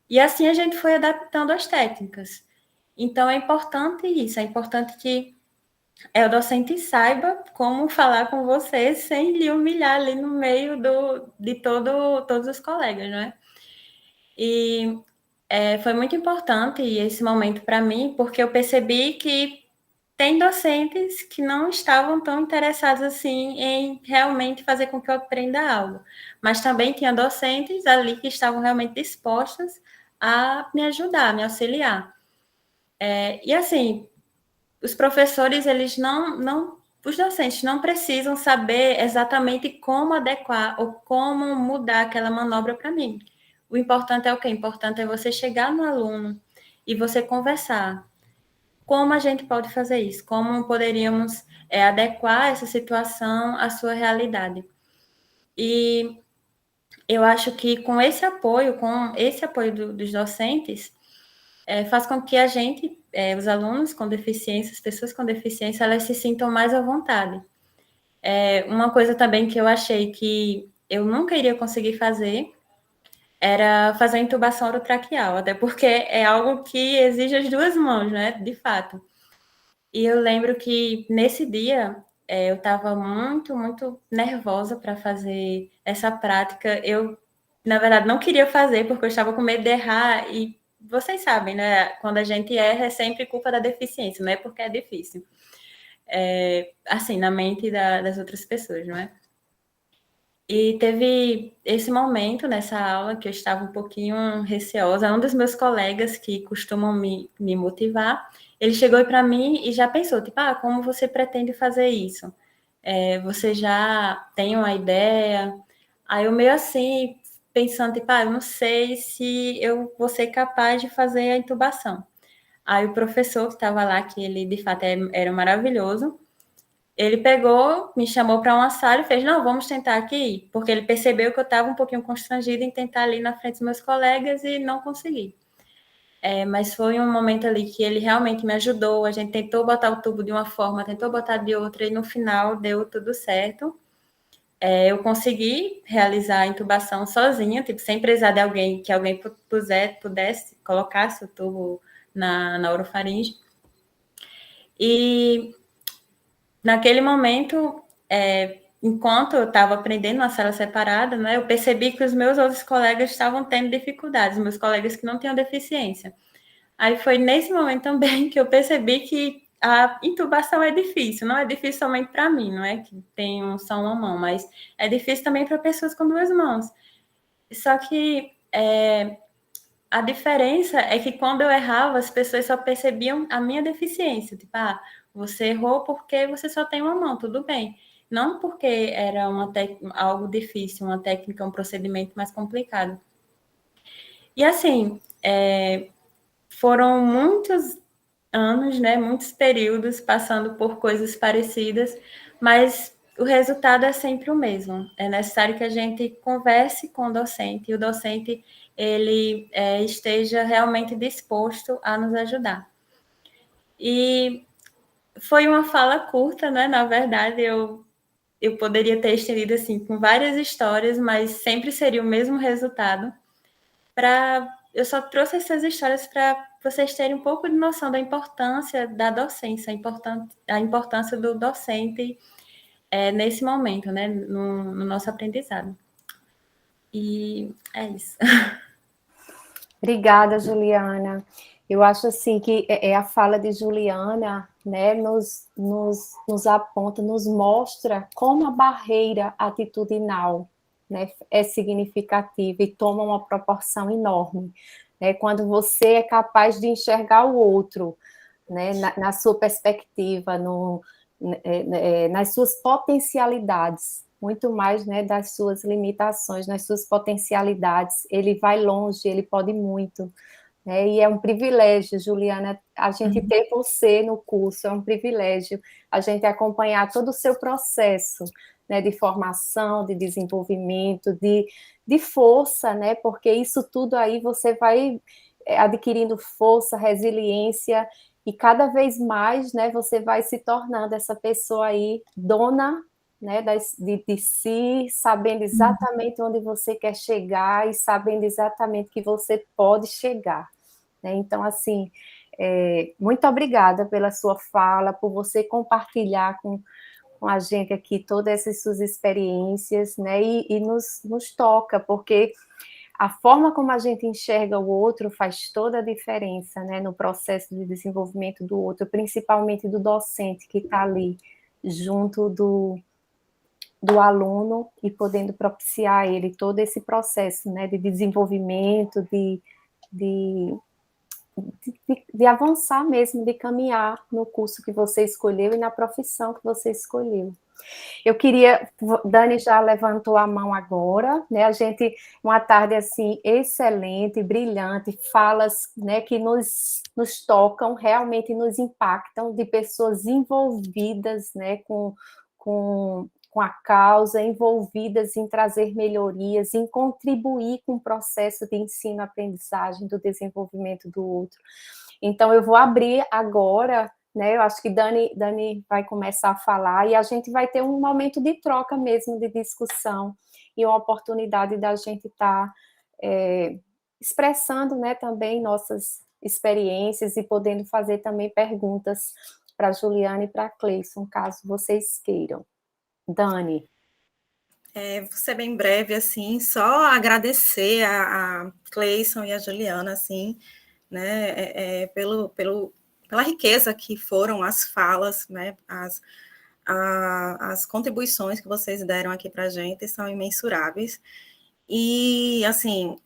E assim a gente foi adaptando as técnicas. Então, é importante isso, é importante que o docente saiba como falar com você sem lhe humilhar ali no meio de todos os colegas, não é? E foi muito importante esse momento para mim, porque eu percebi que tem docentes que não estavam tão interessados assim em realmente fazer com que eu aprenda algo, mas também tinha docentes ali que estavam realmente dispostas a me ajudar, a me auxiliar. E assim, os professores, eles os docentes não precisam saber exatamente como adequar ou como mudar aquela manobra para mim. O importante é o quê? O importante é você chegar no aluno e você conversar. Como a gente pode fazer isso? Como poderíamos adequar essa situação à sua realidade? E eu acho que com esse apoio dos docentes, faz com que a gente, os alunos com deficiência, as pessoas com deficiência, elas se sintam mais à vontade. Uma coisa também que eu achei que eu nunca iria conseguir fazer era fazer a intubação orotraqueal, até porque é algo que exige as duas mãos, né, de fato. E eu lembro que nesse dia eu estava muito, muito nervosa para fazer essa prática. Eu, na verdade, não queria fazer porque eu estava com medo de errar. E vocês sabem, né? Quando a gente erra é sempre culpa da deficiência, não é porque é difícil. Assim, na mente das outras pessoas, não é? E teve esse momento nessa aula que eu estava um pouquinho receosa. Um dos meus colegas que costumam me motivar, ele chegou para mim e já pensou, tipo, como você pretende fazer isso? Você já tem uma ideia? Aí eu meio assim, pensando, tipo, eu não sei se eu vou ser capaz de fazer a intubação. Aí o professor que estava lá, que ele de fato era maravilhoso, ele pegou, me chamou para uma sala e fez, não, vamos tentar aqui, porque ele percebeu que eu estava um pouquinho constrangida em tentar ali na frente dos meus colegas e não consegui. Mas foi um momento ali que ele realmente me ajudou, a gente tentou botar o tubo de uma forma, tentou botar de outra, e no final deu tudo certo. Eu consegui realizar a intubação sozinha, tipo, sem precisar de alguém, que alguém pudesse colocasse o tubo na orofaringe. E naquele momento, enquanto eu estava aprendendo na sala separada, né, eu percebi que os meus outros colegas estavam tendo dificuldades, meus colegas que não tinham deficiência. Aí foi nesse momento também que eu percebi que a intubação é difícil, não é difícil somente para mim, não é que tenho só uma mão, mas é difícil também para pessoas com duas mãos. Só que a diferença é que quando eu errava, as pessoas só percebiam a minha deficiência. Tipo, você errou porque você só tem uma mão, tudo bem. Não porque era algo difícil, uma técnica, um procedimento mais complicado. E assim, foram muitos anos, né, muitos períodos passando por coisas parecidas, mas o resultado é sempre o mesmo. É necessário que a gente converse com o docente e o docente ele esteja realmente disposto a nos ajudar. E foi uma fala curta, né? Na verdade, eu poderia ter estendido assim com várias histórias, mas sempre seria o mesmo resultado. Eu só trouxe essas histórias para vocês terem um pouco de noção da importância da docência, a importância do docente nesse momento, né, no nosso aprendizado. E é isso. Obrigada, Juliana. Eu acho assim que a fala de Juliana, né, nos aponta, nos mostra como a barreira atitudinal, né, é significativa e toma uma proporção enorme, né, quando você é capaz de enxergar o outro, né, na sua perspectiva, nas suas potencialidades, muito mais, né, das suas limitações, nas suas potencialidades. Ele vai longe, ele pode muito, né? E é um privilégio, Juliana, a gente ter você no curso, é um privilégio a gente acompanhar todo o seu processo, né, de formação, de desenvolvimento, de força, né? Porque isso tudo aí você vai adquirindo força, resiliência, e cada vez mais, né, você vai se tornando essa pessoa aí, dona, né, de si, sabendo exatamente onde você quer chegar e sabendo exatamente que você pode chegar, né? Então, assim, muito obrigada pela sua fala, por você compartilhar com a gente aqui todas essas suas experiências, né, e nos toca, porque a forma como a gente enxerga o outro faz toda a diferença, né, no processo de desenvolvimento do outro, principalmente do docente que está ali junto do aluno e podendo propiciar a ele todo esse processo, né, de desenvolvimento, de avançar mesmo, de caminhar no curso que você escolheu e na profissão que você escolheu. Eu queria, Dani já levantou a mão agora, né? A gente, uma tarde assim excelente, brilhante, falas, né, que nos tocam, realmente nos impactam, de pessoas envolvidas, né, com com a causa, envolvidas em trazer melhorias, em contribuir com o processo de ensino-aprendizagem, do desenvolvimento do outro. Então, eu vou abrir agora, né? Eu acho que Dani vai começar a falar e a gente vai ter um momento de troca mesmo, de discussão, e uma oportunidade da gente estar expressando, né, também nossas experiências e podendo fazer também perguntas para a Juliana e para a Cleison, caso vocês queiram. Dani. Vou ser bem breve, assim, só agradecer a Cleison e a Juliana, assim, né, pela riqueza que foram as falas, né, as contribuições que vocês deram aqui para a gente são imensuráveis. E, assim,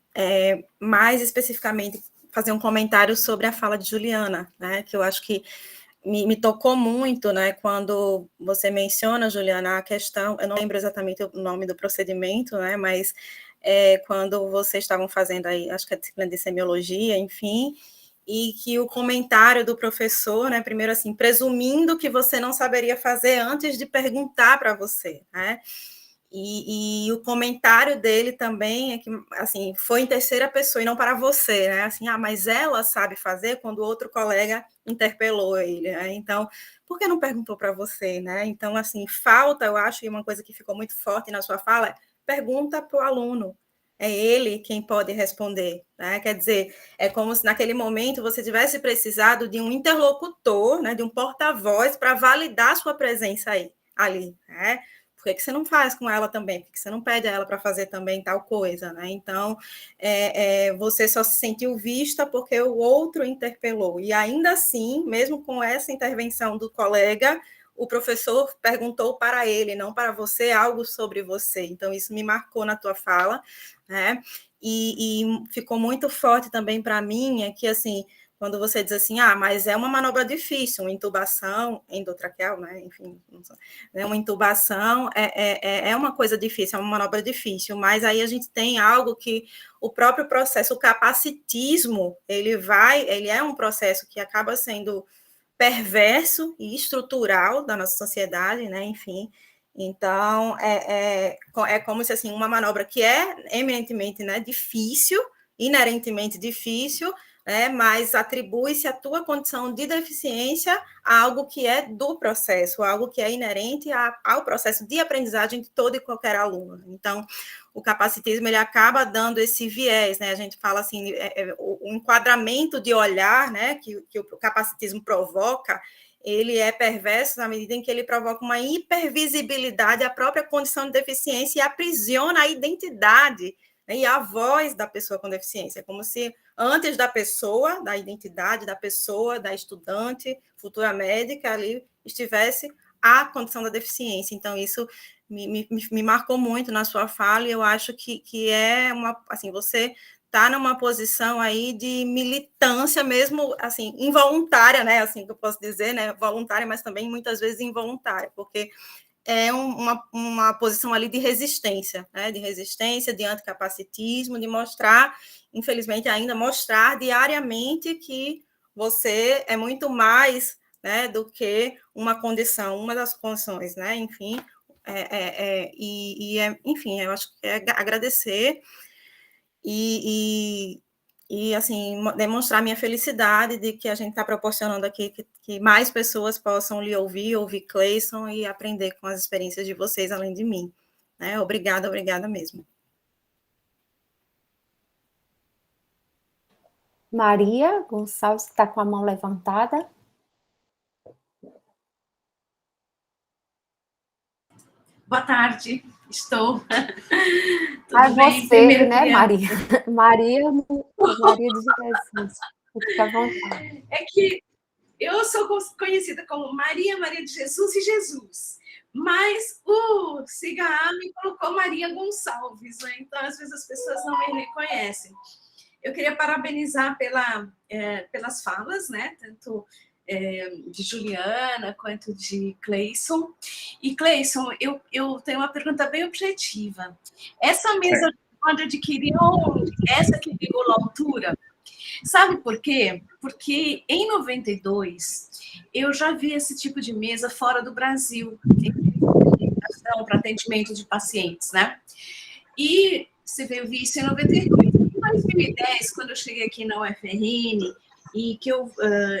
mais especificamente, fazer um comentário sobre a fala de Juliana, né, que eu acho que me tocou muito, né, quando você menciona, Juliana, a questão, eu não lembro exatamente o nome do procedimento, né, mas quando vocês estavam fazendo aí, acho que a disciplina de semiologia, enfim, e que o comentário do professor, né, primeiro assim, presumindo que você não saberia fazer antes de perguntar para você, né, e o comentário dele também é que, assim, foi em terceira pessoa e não para você, né? Assim, mas ela sabe fazer, quando o outro colega interpelou ele, né? Então, por que não perguntou para você, né? Então, assim, falta, eu acho, e uma coisa que ficou muito forte na sua fala é pergunta para o aluno. É ele quem pode responder, né? Quer dizer, é como se naquele momento você tivesse precisado de um interlocutor, né? De um porta-voz para validar sua presença ali, né? Por que você não faz com ela também? Por que você não pede a ela para fazer também tal coisa, né? Então, você só se sentiu vista porque o outro interpelou. E ainda assim, mesmo com essa intervenção do colega, o professor perguntou para ele, não para você, algo sobre você. Então, isso me marcou na tua fala, né? E ficou muito forte também para mim, é que, assim, quando você diz assim, mas é uma manobra difícil, uma intubação endotraqueal, né, enfim, né, uma intubação é uma coisa difícil, é uma manobra difícil, mas aí a gente tem algo que o próprio processo, o capacitismo, ele é um processo que acaba sendo perverso e estrutural da nossa sociedade, né, enfim, então é como se, assim, uma manobra que é eminentemente, né, difícil, inerentemente difícil, mas atribui-se a tua condição de deficiência a algo que é do processo, algo que é inerente ao processo de aprendizagem de todo e qualquer aluno. Então, o capacitismo, ele acaba dando esse viés, né? A gente fala assim, o enquadramento de olhar, né, que o capacitismo provoca, ele é perverso na medida em que ele provoca uma hipervisibilidade à própria condição de deficiência e aprisiona a identidade, né, e a voz da pessoa com deficiência. É como se antes da pessoa, da identidade da pessoa, da estudante, futura médica, ali estivesse a condição da deficiência. Então, isso me marcou muito na sua fala, e eu acho que é uma, assim, você está numa posição aí de militância mesmo, assim, involuntária, né, assim que eu posso dizer, né, voluntária, mas também muitas vezes involuntária, porque é uma posição ali de resistência, né? De resistência, de anticapacitismo, de mostrar, infelizmente ainda, mostrar diariamente que você é muito mais, né, do que uma condição, uma das condições, né? Enfim, enfim, eu acho que é agradecer e assim, demonstrar minha felicidade de que a gente está proporcionando aqui que mais pessoas possam lhe ouvir Cleison e aprender com as experiências de vocês, além de mim. Né? Obrigada mesmo. Maria Gonçalves, que está com a mão levantada. Boa tarde, estou. Tudo bem? Você, primeiro, né, Maria? Maria de Jesus. Fica à vontade. É que eu sou conhecida como Maria de Jesus e Jesus, mas o CIGA me colocou Maria Gonçalves, né? Então às vezes as pessoas não me reconhecem. Eu queria parabenizar pelas falas, né? Tanto de Juliana quanto de Cleison. E Cleison, eu tenho uma pergunta bem objetiva. Essa mesa, quando adquiriu, essa que regulou a altura, sabe por quê? Porque em 92 eu já vi esse tipo de mesa fora do Brasil, capacitação para atendimento de pacientes, né? E se veio isso em 92. Em 2010, quando eu cheguei aqui na UFRN, e que eu,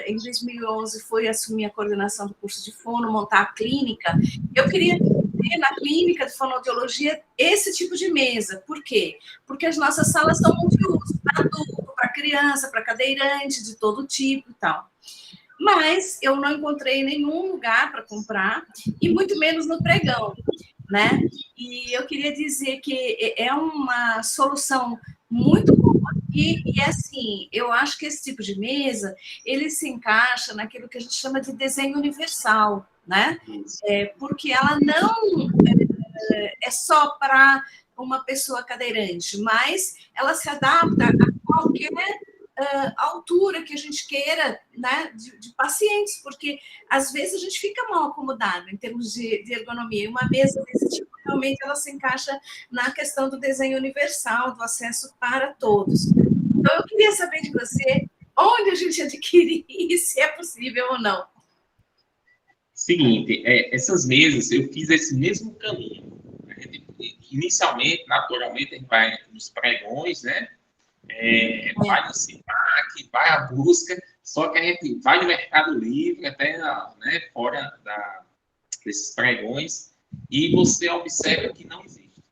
em 2011, fui assumir a coordenação do curso de fono, montar a clínica, eu queria ter na clínica de fonoaudiologia esse tipo de mesa. Por quê? Porque as nossas salas são multiuso, para adulto, para criança, para cadeirante, de todo tipo e tal. Mas eu não encontrei nenhum lugar para comprar, e muito menos no pregão, né? E eu queria dizer que é uma solução muito boa, e assim, eu acho que esse tipo de mesa, ele se encaixa naquilo que a gente chama de desenho universal, né? Porque ela não é só para uma pessoa cadeirante, mas ela se adapta a qualquer altura que a gente queira, né, de pacientes, porque às vezes a gente fica mal acomodado em termos de ergonomia, e uma mesa desse tipo realmente ela se encaixa na questão do desenho universal, do acesso para todos. Então eu queria saber de você onde a gente adquire e se é possível ou não. Seguinte, essas mesas, eu fiz esse mesmo caminho. Inicialmente, naturalmente, a gente vai nos pregões, né? Vai no CIPAC, vai à busca, só que a gente vai no Mercado Livre, até, né, fora desses pregões, e você observa que não existe.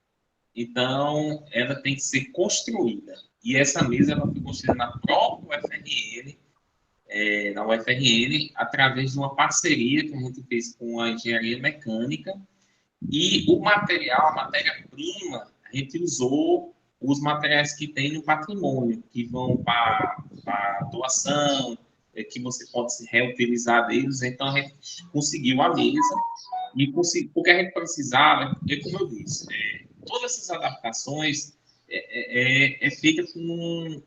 Então, ela tem que ser construída. E essa mesa ela foi construída na própria UFRN, na UFRN, através de uma parceria que a gente fez com a engenharia mecânica, e o material, a matéria-prima, a gente usou os materiais que tem no patrimônio, que vão para doação, que você pode se reutilizar deles. Então, a gente conseguiu a mesa, e porque a gente precisava, como eu disse, todas essas adaptações é feita com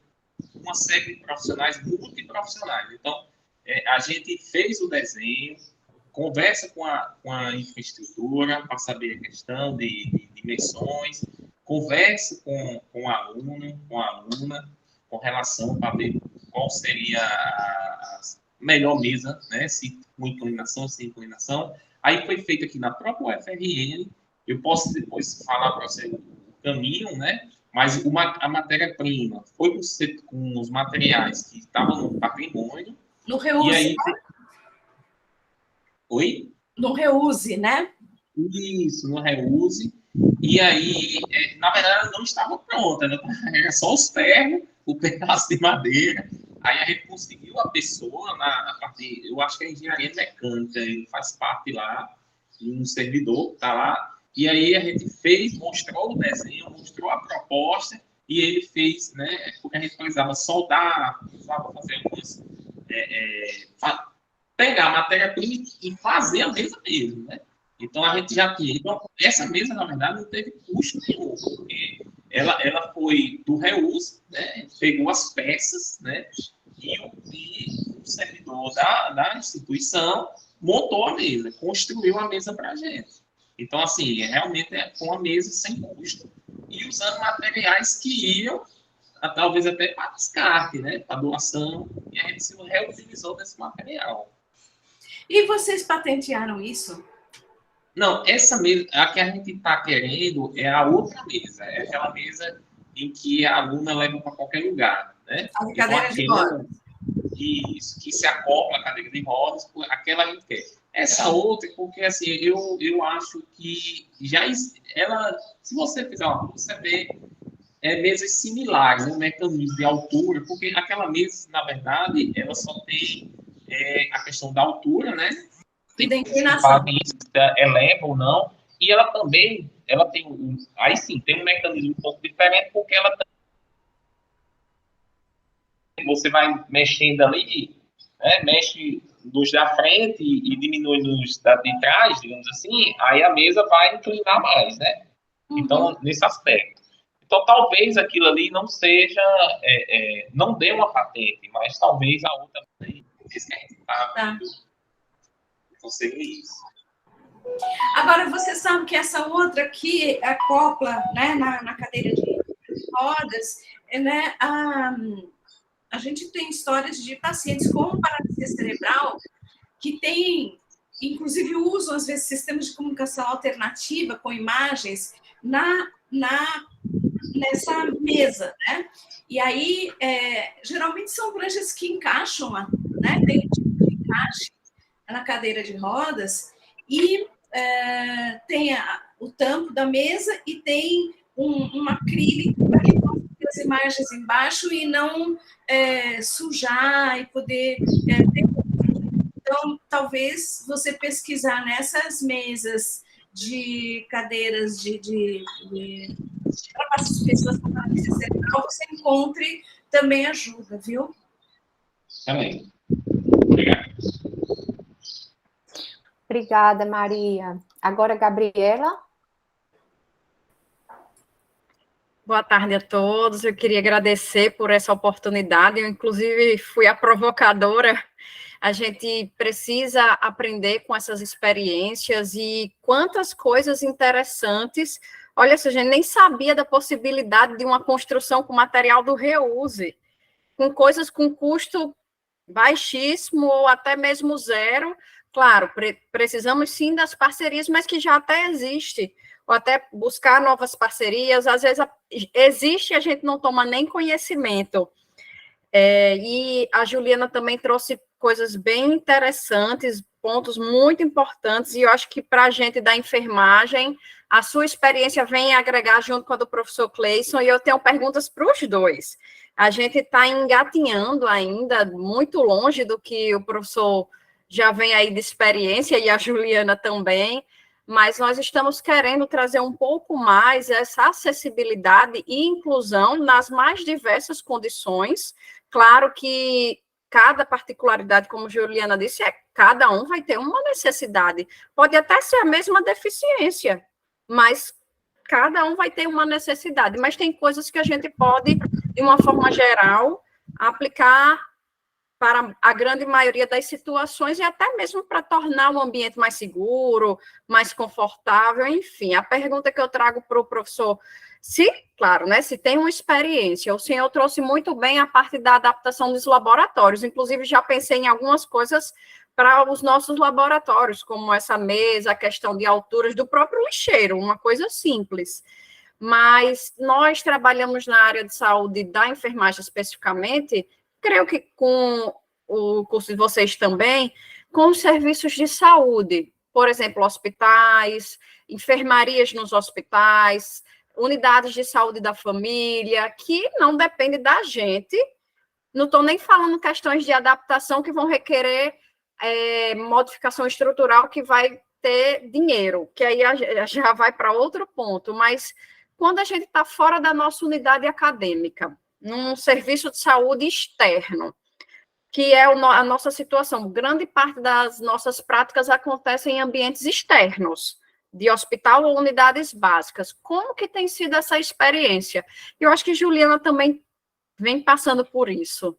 uma série de profissionais, multiprofissionais. Então, a gente fez o desenho, conversa com a infraestrutura para saber a questão de dimensões, conversa com o aluno, com a aluna, com relação para ver qual seria a melhor mesa, né? Se com inclinação, sem inclinação. Aí foi feito aqui na própria UFRN. Eu posso depois falar para você o caminho, né? Mas a matéria-prima foi com os materiais que estavam no patrimônio. No reuse. E aí... Oi? No reuse, né? Isso, no reuse. E aí, na verdade, ela não estava pronta, né? Era só os ferros, o pedaço de madeira. Aí a gente conseguiu a pessoa na parte, eu acho que é engenharia mecânica, ele faz parte lá, um servidor que está lá. E aí a gente mostrou o desenho, mostrou a proposta, e ele fez, né? Porque a gente precisava soldar, precisava fazer algumas. Pegar a matéria-prima e fazer a mesa mesmo, né? Então a gente já tinha. Então, essa mesa, na verdade, não teve custo nenhum, porque ela foi do reuse, né? Pegou as peças, né? E o servidor da instituição montou a mesa, construiu a mesa para a gente. Então, assim, realmente foi uma mesa sem custo e usando materiais que iam, talvez até para descarte, né? Para doação, e a gente se reutilizou desse material. E vocês patentearam isso? Não, essa mesa, a que a gente está querendo é a outra mesa. É aquela mesa em que a aluna leva para qualquer lugar, né? A de cadeira de rodas. Isso, que se acopla a cadeira de rodas, aquela a gente quer. Essa outra, porque assim, eu acho que ela, se você fizer uma coisa, você vê mesas similares, um mecanismo de altura, porque aquela mesa, na verdade, ela só tem a questão da altura, né? E da inclinação. Eleva ou não. E ela também, tem aí sim, tem um mecanismo um pouco diferente, porque ela você vai mexendo ali, né, mexe dos da frente e diminui nos da de trás, digamos assim, aí a mesa vai inclinar mais, né? Então, nesse aspecto. Então, talvez aquilo ali não seja, não dê uma patente, mas talvez a outra que a gente está conseguir isso. Agora, você sabe que essa outra aqui acopla, né, na cadeira de rodas, né, a gente tem histórias de pacientes com paralisia cerebral que têm inclusive usam, às vezes, sistemas de comunicação alternativa com imagens nessa mesa, né? E aí, geralmente são pranchas que encaixam, né? Tem um tipo de encaixe na cadeira de rodas e tem o tampo da mesa e tem um acrílico para que possa ter as imagens embaixo e não sujar e poder ter. Então, talvez você pesquisar nessas mesas de cadeiras para as pessoas com paralisia cerebral, você encontre também ajuda, viu? Também. Obrigado. Obrigada, Maria. Agora, Gabriela. Boa tarde a todos. Eu queria agradecer por essa oportunidade. Eu, inclusive, fui a provocadora. A gente precisa aprender com essas experiências e quantas coisas interessantes. Olha, a gente nem sabia da possibilidade de uma construção com material do reuse, com coisas com custo baixíssimo ou até mesmo zero. Claro, precisamos sim das parcerias, mas que já até existe, ou até buscar novas parcerias. Às vezes existe e a gente não toma nem conhecimento. E a Juliana também trouxe coisas bem interessantes, pontos muito importantes, e eu acho que para a gente da enfermagem, a sua experiência vem agregar junto com a do professor Cleison, e eu tenho perguntas para os dois. A gente está engatinhando ainda, muito longe do que o professor já vem aí de experiência, e a Juliana também, mas nós estamos querendo trazer um pouco mais essa acessibilidade e inclusão nas mais diversas condições. Claro que cada particularidade, como a Juliana disse, cada um vai ter uma necessidade. Pode até ser a mesma deficiência, mas cada um vai ter uma necessidade. Mas tem coisas que a gente pode, de uma forma geral, aplicar para a grande maioria das situações e até mesmo para tornar o ambiente mais seguro, mais confortável, enfim. A pergunta que eu trago para o professor, claro, né, se tem uma experiência, o senhor trouxe muito bem a parte da adaptação dos laboratórios, inclusive já pensei em algumas coisas para os nossos laboratórios, como essa mesa, a questão de alturas do próprio lixeiro, uma coisa simples. Mas nós trabalhamos na área de saúde da enfermagem especificamente, creio que com o curso de vocês também, com os serviços de saúde, por exemplo, hospitais, enfermarias nos hospitais, unidades de saúde da família, que não depende da gente. Não estou nem falando questões de adaptação que vão requerer modificação estrutural que vai ter dinheiro, que aí já vai para outro ponto, mas quando a gente está fora da nossa unidade acadêmica, num serviço de saúde externo, que é a nossa situação. Grande parte das nossas práticas acontecem em ambientes externos, de hospital ou unidades básicas. Como que tem sido essa experiência? Eu acho que Juliana também vem passando por isso.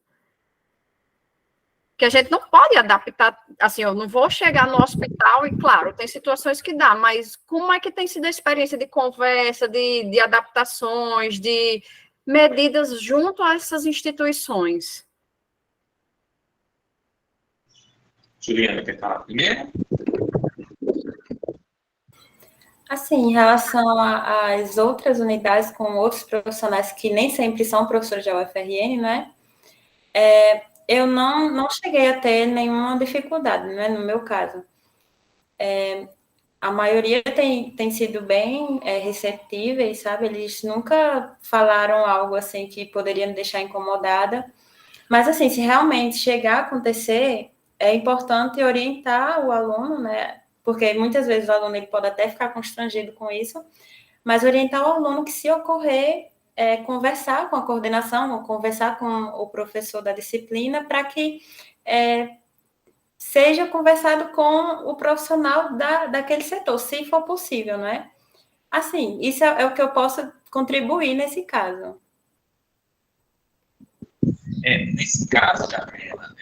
Que a gente não pode adaptar, assim, eu não vou chegar no hospital e, claro, tem situações que dá, mas como é que tem sido a experiência de conversa, de adaptações, de medidas junto a essas instituições? Juliana, quer falar primeiro? Assim, em relação às outras unidades com outros profissionais que nem sempre são professores da UFRN, né? Eu não cheguei a ter nenhuma dificuldade, né, no meu caso. A maioria tem sido bem receptíveis, sabe? Eles nunca falaram algo assim que poderia me deixar incomodada. Mas, assim, se realmente chegar a acontecer, é importante orientar o aluno, né? Porque muitas vezes o aluno ele pode até ficar constrangido com isso, mas orientar o aluno que, se ocorrer, conversar com a coordenação, ou conversar com o professor da disciplina, para que seja conversado com o profissional daquele setor, se for possível, não é? Assim, isso é o que eu posso contribuir nesse caso. Nesse caso, Gabriela,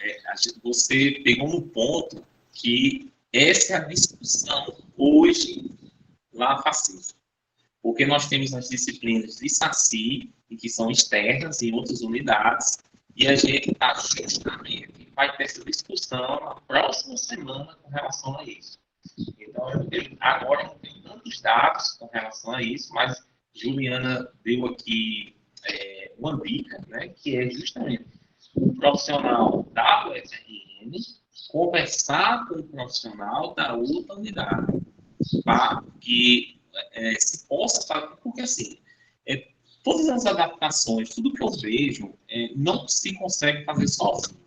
você pegou no ponto que essa é a discussão hoje lá na Facisa. Porque nós temos as disciplinas de SACI, que são externas em outras unidades, E a gente está justamente, vai ter essa discussão na próxima semana com relação a isso. Então, agora não tenho tantos dados com relação a isso, mas Juliana deu aqui uma dica, né, que é justamente o profissional da UFRN conversar com o profissional da outra unidade, para que se possa fazer, porque assim, todas as adaptações, tudo que eu vejo, não se consegue fazer sozinho.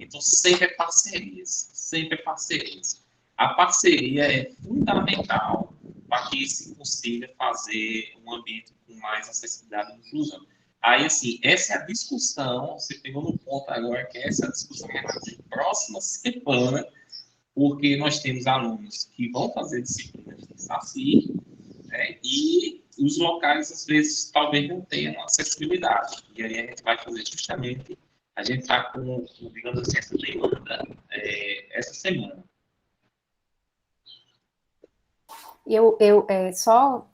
Então, sempre é parcerias, sempre é parcerias. A parceria é fundamental para que se consiga fazer um ambiente com mais acessibilidade e inclusão. Aí, assim, essa é a discussão, você pegou no ponto agora, que essa é a discussão que vai ser próxima semana, porque nós temos alunos que vão fazer disciplinas de SACI, né, e os locais, às vezes, talvez não tenham acessibilidade. E aí a gente vai fazer justamente, a gente está com, digamos assim, essa demanda essa semana. Só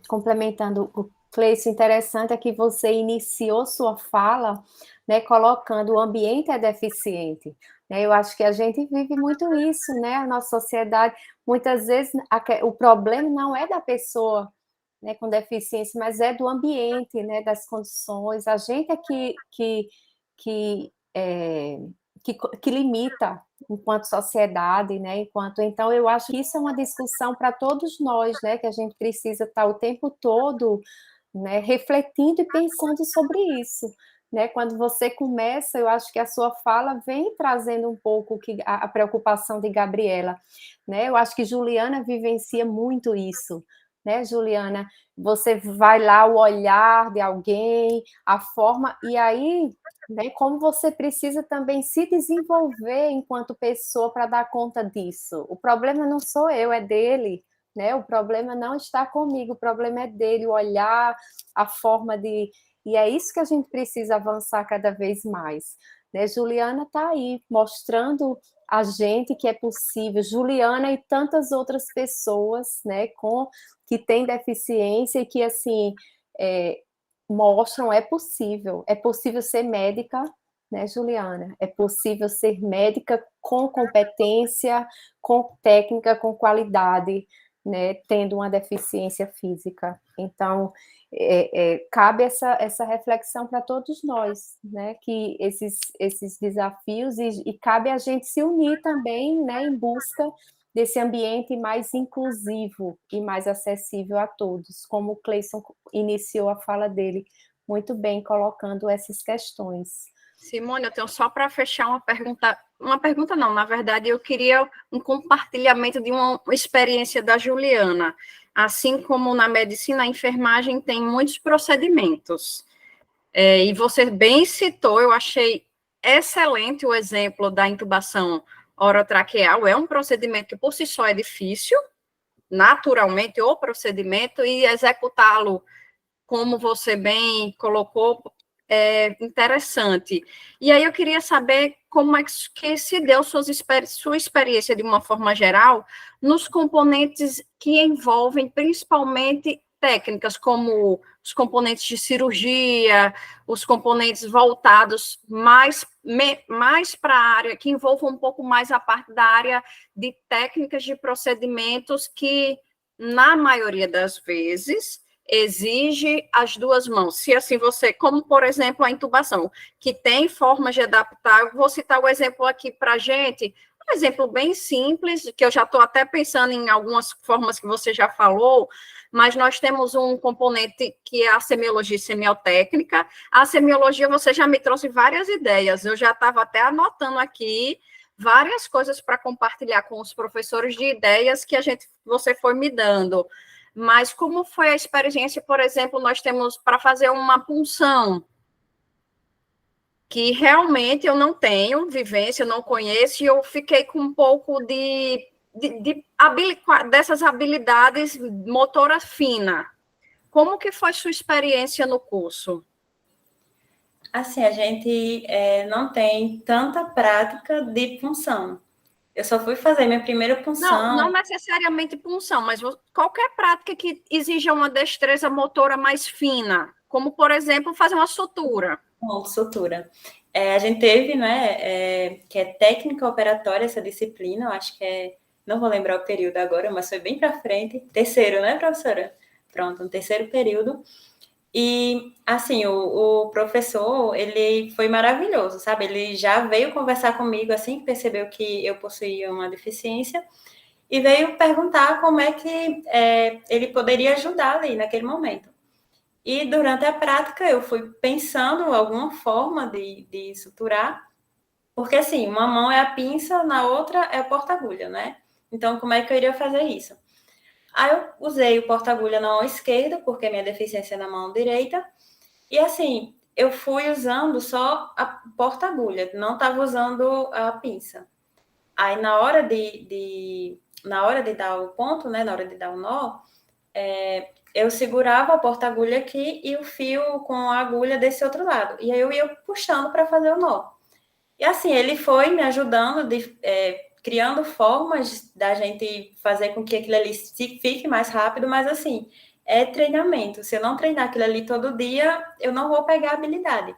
complementando o Cleiton, interessante é que você iniciou sua fala, né, colocando o ambiente é deficiente. Né? Eu acho que a gente vive muito isso, né? A nossa sociedade, muitas vezes, o problema não é da pessoa, né, com deficiência, mas é do ambiente, né, das condições. A gente é que limita enquanto sociedade, né? Então eu acho que isso é uma discussão para todos nós, né? Que a gente precisa estar o tempo todo, né, refletindo e pensando sobre isso. Né? Quando você começa, eu acho que a sua fala vem trazendo um pouco a preocupação de Gabriela. Né? Eu acho que Juliana vivencia muito isso. Né, Juliana? Você vai lá, o olhar de alguém, a forma, e aí, né, como você precisa também se desenvolver enquanto pessoa para dar conta disso. O problema não sou eu, é dele. Né? O problema não está comigo, o problema é dele, o olhar, a forma de... E é isso que a gente precisa avançar cada vez mais. Né? Juliana está aí, mostrando a gente que é possível, Juliana e tantas outras pessoas, né, que têm deficiência e que, assim, mostram é possível ser médica, né, Juliana? É possível ser médica com competência, com técnica, com qualidade, né, tendo uma deficiência física. Então, cabe essa reflexão para todos nós, né, que esses desafios, e cabe a gente se unir também, né, em busca desse ambiente mais inclusivo e mais acessível a todos, como o Cleison iniciou a fala dele, muito bem colocando essas questões. Simone, eu tenho só para fechar uma pergunta não, na verdade eu queria um compartilhamento de uma experiência da Juliana. Assim como na medicina, a enfermagem tem muitos procedimentos. E você bem citou, eu achei excelente o exemplo da intubação orotraqueal. É um procedimento que por si só é difícil, naturalmente, o procedimento, e executá-lo, como você bem colocou, é interessante. E aí eu queria saber como é que se deu sua experiência, de uma forma geral, nos componentes que envolvem principalmente técnicas, como os componentes de cirurgia, os componentes voltados mais para a área, que envolvam um pouco mais a parte da área de técnicas de procedimentos, que, na maioria das vezes, exige as duas mãos. Se assim você, como por exemplo a intubação, que tem formas de adaptar, eu vou citar o exemplo aqui para a gente, um exemplo bem simples, que eu já estou até pensando em algumas formas que você já falou, mas nós temos um componente que é a semiologia e semiotécnica. A semiologia, você já me trouxe várias ideias, eu já estava até anotando aqui várias coisas para compartilhar com os professores, de ideias que você foi me dando. Mas como foi a experiência, por exemplo, nós temos para fazer uma punção, que realmente eu não tenho vivência, eu não conheço, e eu fiquei com um pouco dessas habilidades motora fina. Como que foi sua experiência no curso? Assim, a gente não tem tanta prática de punção. Eu só fui fazer minha primeira punção... Não necessariamente punção, mas qualquer prática que exija uma destreza motora mais fina, como, por exemplo, fazer uma sutura. Sutura. a gente teve, né, que é técnica operatória, essa disciplina, eu acho que não vou lembrar o período agora, mas foi bem para frente, terceiro, né, professora? Pronto, no terceiro período. E, assim, o professor, ele foi maravilhoso, sabe? Ele já veio conversar comigo assim que percebeu que eu possuía uma deficiência e veio perguntar como é que ele poderia ajudar ali naquele momento. E durante a prática eu fui pensando alguma forma de suturar, porque assim, uma mão é a pinça, na outra é o porta-agulha, né? Então, como é que eu iria fazer isso? Aí eu usei o porta-agulha na mão esquerda, porque minha deficiência é na mão direita, e assim, eu fui usando só a porta-agulha, não estava usando a pinça. Aí na hora na hora de dar o ponto, né, na hora de dar o nó, eu segurava a porta-agulha aqui e o fio com a agulha desse outro lado. E aí eu ia puxando para fazer o nó. E assim, ele foi me ajudando, criando formas da gente fazer com que aquilo ali fique mais rápido, mas assim, é treinamento. Se eu não treinar aquilo ali todo dia, eu não vou pegar a habilidade.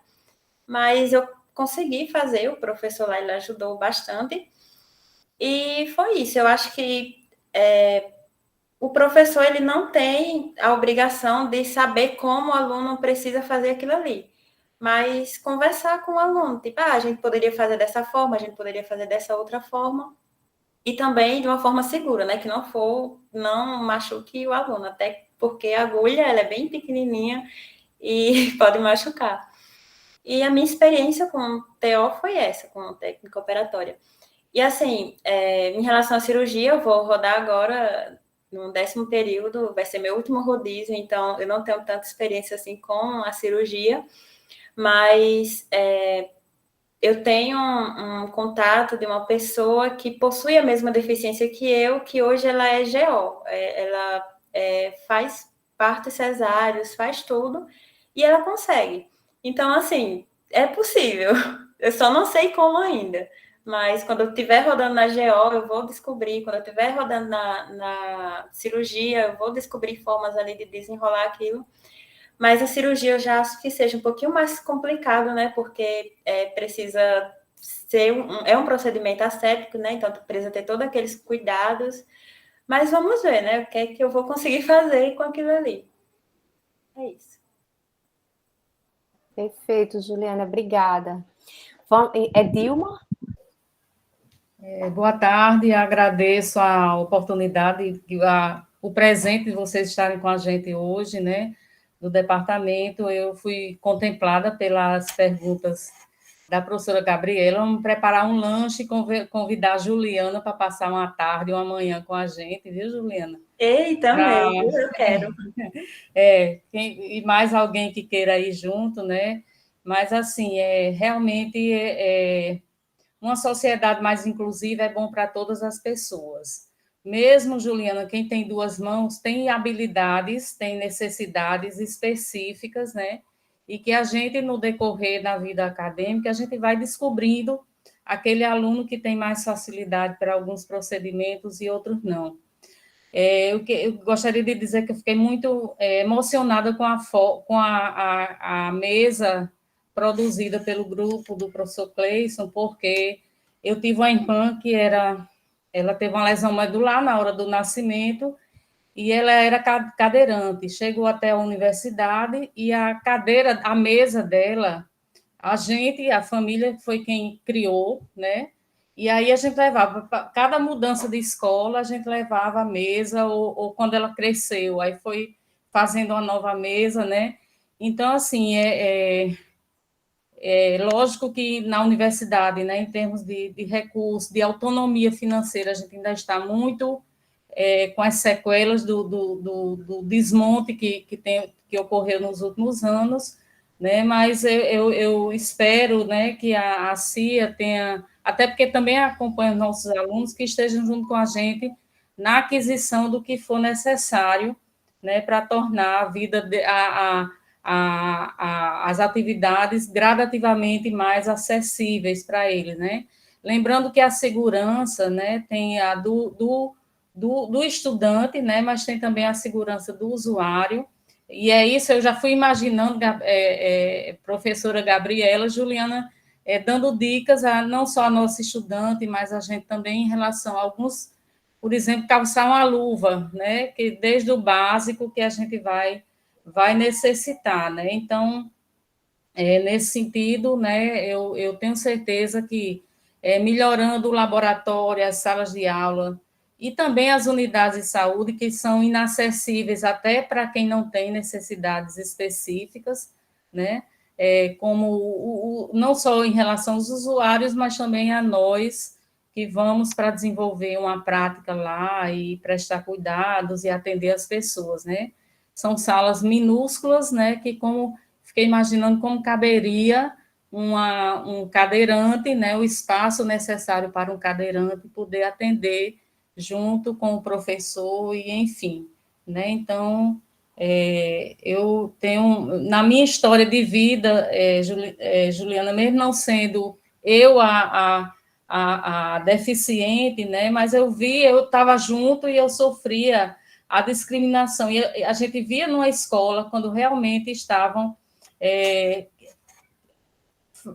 Mas eu consegui fazer, o professor lá, ele ajudou bastante. E foi isso. Eu acho que o professor, ele não tem a obrigação de saber como o aluno precisa fazer aquilo ali. Mas conversar com o aluno, tipo, a gente poderia fazer dessa forma, a gente poderia fazer dessa outra forma. E também de uma forma segura, né? Que não machuque o aluno, até porque a agulha, ela é bem pequenininha e pode machucar. E a minha experiência com o TO foi essa, com a técnica operatória. E assim, em relação à cirurgia, eu vou rodar agora no 10º período, vai ser meu último rodízio, então eu não tenho tanta experiência assim com a cirurgia, mas eu tenho um contato de uma pessoa que possui a mesma deficiência que eu, que hoje ela é GO, ela faz partos cesáreos, faz tudo, e ela consegue. Então, assim, é possível, eu só não sei como ainda, mas quando eu estiver rodando na GO, eu vou descobrir, quando eu estiver rodando na cirurgia, eu vou descobrir formas ali de desenrolar aquilo. Mas a cirurgia eu já acho que seja um pouquinho mais complicado, né? Porque precisa ser um procedimento aséptico, né? Então precisa ter todos aqueles cuidados. Mas vamos ver, né? O que é que eu vou conseguir fazer com aquilo ali. É isso. Perfeito, Juliana, obrigada. É Dilma? Boa tarde, agradeço a oportunidade, o presente de vocês estarem com a gente hoje, né, do departamento. Eu fui contemplada pelas perguntas da professora Gabriela. Vamos preparar um lanche e convidar a Juliana para passar uma tarde, uma manhã com a gente, viu, Juliana? Também, eu quero. E mais alguém que queira ir junto, né? Mas, assim, realmente uma sociedade mais inclusiva é bom para todas as pessoas. Mesmo, Juliana, quem tem duas mãos tem habilidades, tem necessidades específicas, né? E que a gente, no decorrer da vida acadêmica, a gente vai descobrindo aquele aluno que tem mais facilidade para alguns procedimentos e outros não. Eu gostaria de dizer que eu fiquei muito emocionada com a mesa produzida pelo grupo do professor Cleison, porque eu tive uma irmã que ela teve uma lesão medular na hora do nascimento e ela era cadeirante, chegou até a universidade e a mesa dela, a família foi quem criou, né? E aí a gente levava, cada mudança de escola, a gente levava a mesa, ou quando ela cresceu, aí foi fazendo uma nova mesa, né? Então, assim, lógico que na universidade, né, em termos de recursos, de autonomia financeira, a gente ainda está muito com as sequelas do desmonte que ocorreu nos últimos anos, né, mas eu espero, né, que a CIA tenha, até porque também acompanha os nossos alunos, que estejam junto com a gente na aquisição do que for necessário, né, para tornar a vida, as atividades gradativamente mais acessíveis para eles, né? Lembrando que a segurança, né, tem a do estudante, né, mas tem também a segurança do usuário, e é isso, eu já fui imaginando, professora Gabriela, Juliana dando dicas não só a nossa estudante, mas a gente também em relação a alguns, por exemplo, calçar uma luva, né? Que desde o básico que a gente vai necessitar, né? Então, nesse sentido, né, eu tenho certeza que melhorando o laboratório, as salas de aula e também as unidades de saúde, que são inacessíveis até para quem não tem necessidades específicas, né, como não só em relação aos usuários, mas também a nós que vamos para desenvolver uma prática lá e prestar cuidados e atender as pessoas, né. São salas minúsculas, né, que como fiquei imaginando como caberia um cadeirante, né, o espaço necessário para um cadeirante poder atender junto com o professor e enfim, né? Então, eu tenho na minha história de vida, Juliana, mesmo não sendo eu a deficiente, né? Mas eu estava junto e eu sofria a discriminação e a gente via numa escola quando realmente estavam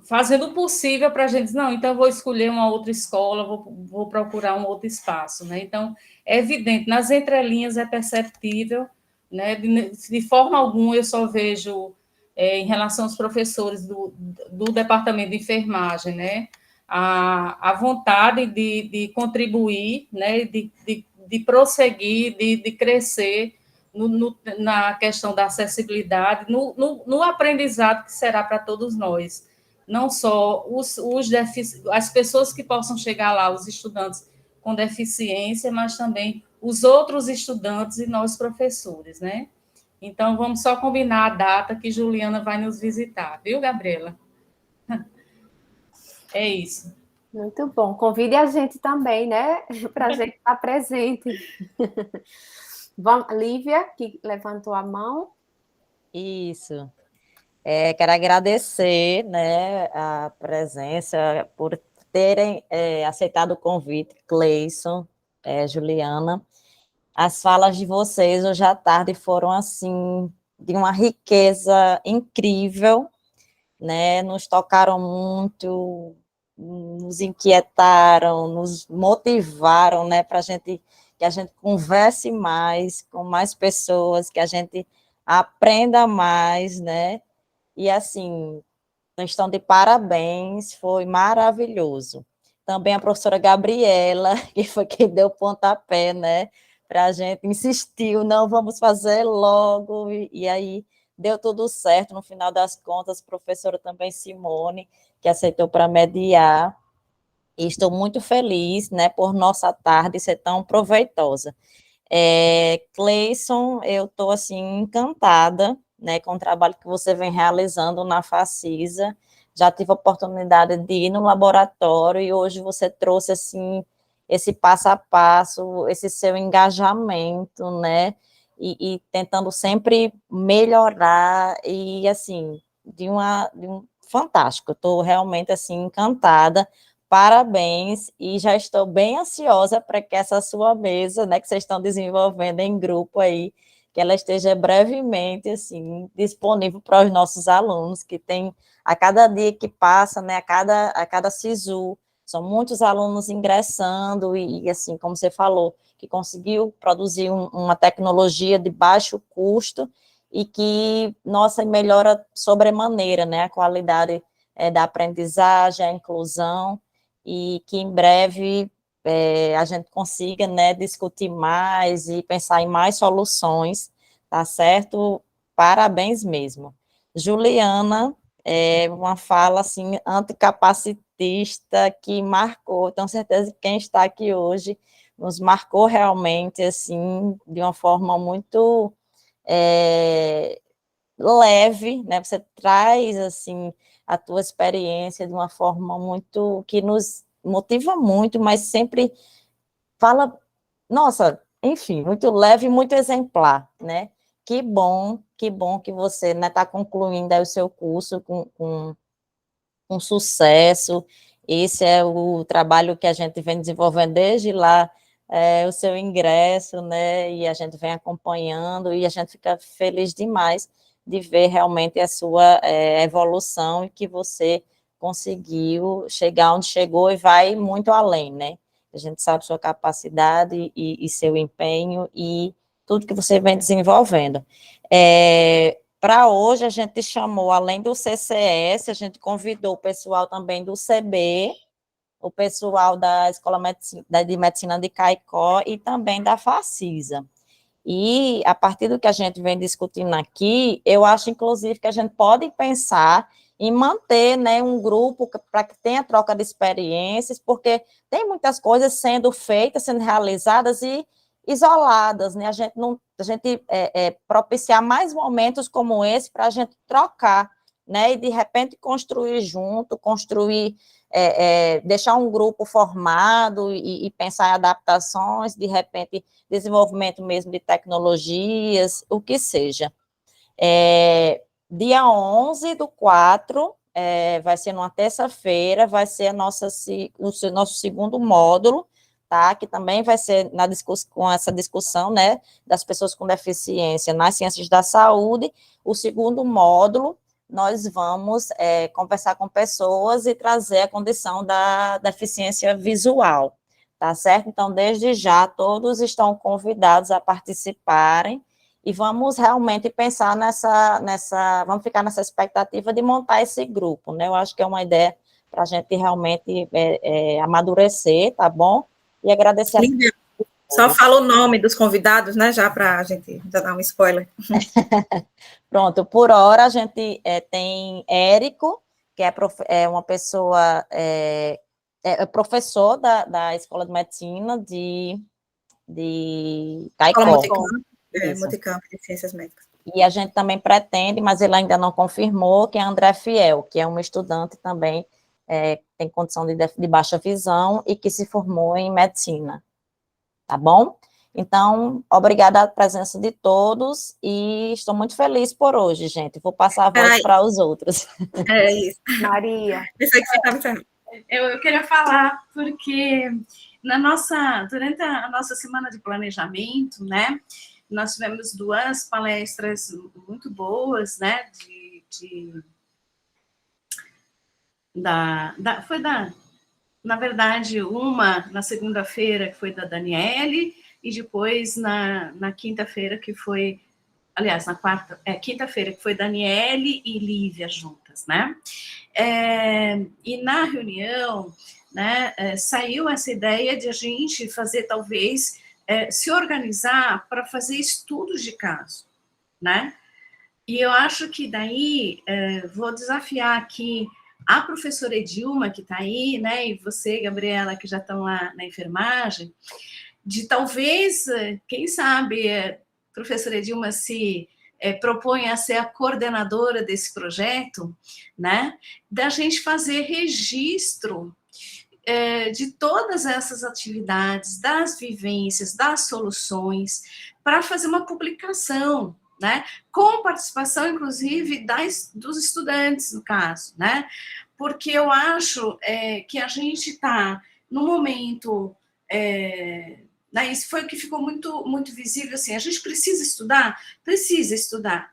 fazendo o possível para a gente, não, então eu vou escolher uma outra escola, vou procurar um outro espaço, né? Então, é evidente, nas entrelinhas é perceptível, né? De forma alguma eu só vejo, em relação aos professores do departamento de enfermagem, né? A vontade de contribuir, né? De prosseguir, de crescer, na questão da acessibilidade, no aprendizado que será para todos nós. Não só as pessoas que possam chegar lá, os estudantes com deficiência, mas também os outros estudantes e nós professores, né? Então, vamos só combinar a data que Juliana vai nos visitar, viu, Gabriela? É isso. Muito bom. Convide a gente também, né? Para a gente estar presente. Vamos, Lívia, que levantou a mão. Isso. Quero agradecer, né, a presença, por terem aceitado o convite, Cleison, Juliana. As falas de vocês hoje à tarde foram, assim, de uma riqueza incrível, né, nos tocaram muito, nos inquietaram, nos motivaram, né, para que a gente converse mais com mais pessoas, que a gente aprenda mais, né, e assim, estão de parabéns, foi maravilhoso. Também a professora Gabriela, que foi quem deu o pontapé, né, para a gente, insistiu, não, vamos fazer logo, e aí deu tudo certo, no final das contas, a professora também Simone, que aceitou para mediar, e estou muito feliz, né, por nossa tarde ser tão proveitosa. Cleison, eu estou, assim, encantada, né, com o trabalho que você vem realizando na Facisa, já tive a oportunidade de ir no laboratório, e hoje você trouxe, assim, esse passo a passo, esse seu engajamento, né, e tentando sempre melhorar, e, assim, fantástico, estou realmente, assim, encantada, parabéns, e já estou bem ansiosa para que essa sua mesa, né, que vocês estão desenvolvendo em grupo aí, que ela esteja brevemente, assim, disponível para os nossos alunos, que tem, a cada dia que passa, né, a cada SISU, são muitos alunos ingressando, e assim, como você falou, que conseguiu produzir uma tecnologia de baixo custo, e que, nossa, melhora sobremaneira, né, a qualidade da aprendizagem, a inclusão, e que em breve a gente consiga, né, discutir mais e pensar em mais soluções, tá certo? Parabéns mesmo. Juliana, uma fala, assim, anticapacitista que marcou, tenho certeza que quem está aqui hoje nos marcou realmente, assim, de uma forma muito leve, né, você traz, assim, a tua experiência de uma forma muito, que nos motiva muito, mas sempre fala, nossa, enfim, muito leve e muito exemplar, né, que bom que você, né, está concluindo aí o seu curso com sucesso, esse é o trabalho que a gente vem desenvolvendo desde lá, o seu ingresso, né, e a gente vem acompanhando, e a gente fica feliz demais de ver realmente a sua evolução, e que você conseguiu chegar onde chegou e vai muito além, né? A gente sabe sua capacidade e seu empenho e tudo que você vem desenvolvendo. Para hoje, a gente chamou, além do CCS, a gente convidou o pessoal também do CB, o pessoal da Escola de Medicina de Caicó e também da Facisa. E, a partir do que a gente vem discutindo aqui, eu acho, inclusive, que a gente pode pensar em manter, né, um grupo para que tenha troca de experiências, porque tem muitas coisas sendo feitas, sendo realizadas e isoladas, né? A gente propiciar mais momentos como esse para a gente trocar, né? E, de repente, construir junto, deixar um grupo formado e pensar em adaptações, de repente, desenvolvimento mesmo de tecnologias, o que seja. Dia 11/4, vai ser numa terça-feira, vai ser o nosso segundo módulo, tá? Que também vai ser com essa discussão, né, das pessoas com deficiência nas ciências da saúde. O segundo módulo, nós vamos conversar com pessoas e trazer a condição da deficiência visual, tá certo? Então, desde já, todos estão convidados a participarem e vamos realmente pensar vamos ficar nessa expectativa de montar esse grupo, né? Eu acho que é uma ideia para a gente realmente amadurecer, tá bom? E agradecer Lívia, só fala o nome dos convidados, né, já para a gente já dar um spoiler. Pronto, por hora a gente tem Érico, que é uma pessoa, professor da Escola de Medicina de Caicó. Multicamp de Ciências Médicas. E a gente também pretende, mas ele ainda não confirmou, que é André Fiel, que é um estudante também, tem condição de baixa visão e que se formou em medicina. Tá bom? Então, obrigada a presença de todos e estou muito feliz por hoje, gente. Vou passar a voz para os outros. É isso. Maria. Eu queria falar porque durante a nossa semana de planejamento, né, nós tivemos 2 palestras muito boas, né, na verdade, uma na segunda-feira, que foi da Daniele, e depois na quinta-feira, que foi, aliás, quinta-feira, que foi Daniele e Lívia juntas, né? E na reunião, né, saiu essa ideia de a gente fazer, talvez, se organizar para fazer estudos de caso, né? E eu acho que daí, vou desafiar aqui a professora Edilma, que está aí, né, e você, Gabriela, que já estão lá na enfermagem, de talvez, quem sabe, professora Edilma se propõe a ser a coordenadora desse projeto, né, da gente fazer registro de todas essas atividades, das vivências, das soluções, para fazer uma publicação, né, com participação, inclusive, dos estudantes, no caso, né, porque eu acho que a gente está no momento, isso foi o que ficou muito, muito visível, assim, a gente precisa estudar,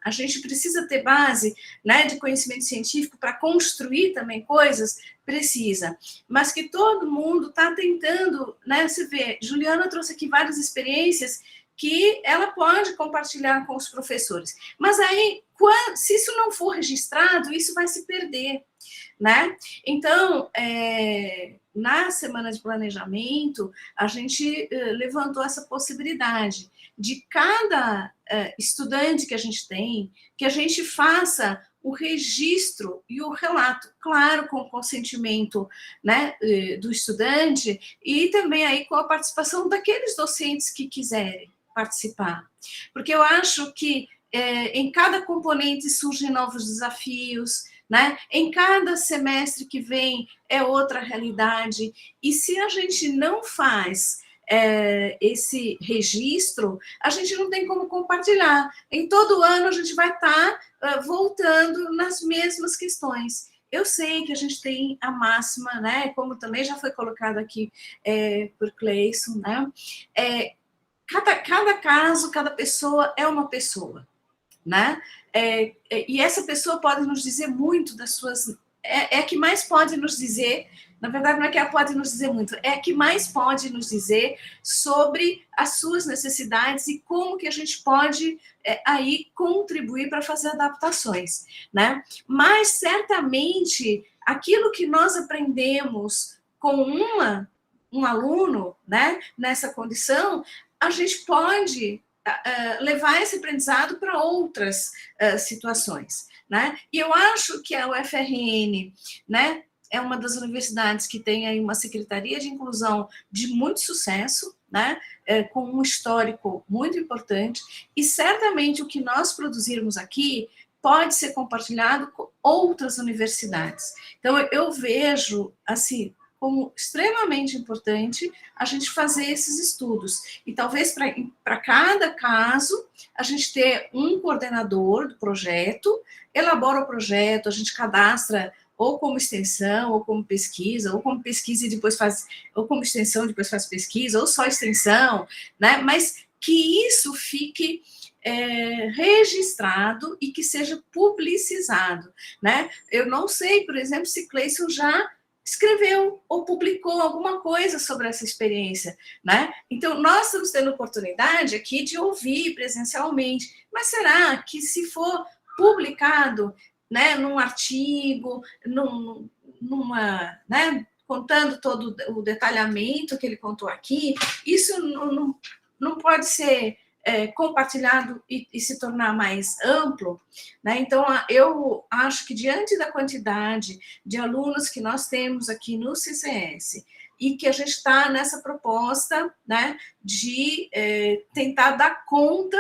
a gente precisa ter base, né, de conhecimento científico para construir também coisas, precisa, mas que todo mundo está tentando, né, você vê, Juliana trouxe aqui várias experiências que ela pode compartilhar com os professores. Mas aí, se isso não for registrado, isso vai se perder, né? Então, na semana de planejamento, a gente levantou essa possibilidade de cada estudante que a gente tem, que a gente faça o registro e o relato, claro, com o consentimento, né, do estudante e também aí com a participação daqueles docentes que quiserem participar. Porque eu acho que em cada componente surgem novos desafios, né? Em cada semestre que vem é outra realidade, e se a gente não faz esse registro, a gente não tem como compartilhar. Em todo ano a gente vai estar voltando nas mesmas questões. Eu sei que a gente tem a máxima, né? Como também já foi colocado aqui por Cleison, né? Cada caso, cada pessoa é uma pessoa, né? E essa pessoa pode nos dizer muito das suas é que mais pode nos dizer, na verdade não é que ela pode nos dizer muito, é que mais pode nos dizer sobre as suas necessidades e como que a gente pode aí contribuir para fazer adaptações, né? Mas certamente aquilo que nós aprendemos com um aluno, né, nessa condição, a gente pode levar esse aprendizado para outras situações, né? E eu acho que a UFRN, né, é uma das universidades que tem aí uma secretaria de inclusão de muito sucesso, né, com um histórico muito importante, e certamente o que nós produzirmos aqui pode ser compartilhado com outras universidades. Então, eu vejo, assim, como extremamente importante a gente fazer esses estudos. E talvez para cada caso, a gente ter um coordenador do projeto, elabora o projeto, a gente cadastra ou como extensão, ou como pesquisa, ou como pesquisa e depois faz, ou como extensão e depois faz pesquisa, ou só extensão, né? Mas que isso fique registrado e que seja publicizado, né? Eu não sei, por exemplo, se Cleison já escreveu ou publicou alguma coisa sobre essa experiência, né? Então, nós estamos tendo oportunidade aqui de ouvir presencialmente, mas será que se for publicado, né, num artigo, né, contando todo o detalhamento que ele contou aqui, isso não pode ser compartilhado e se tornar mais amplo, né? Então, eu acho que diante da quantidade de alunos que nós temos aqui no CCS e que a gente está nessa proposta, né, de tentar dar conta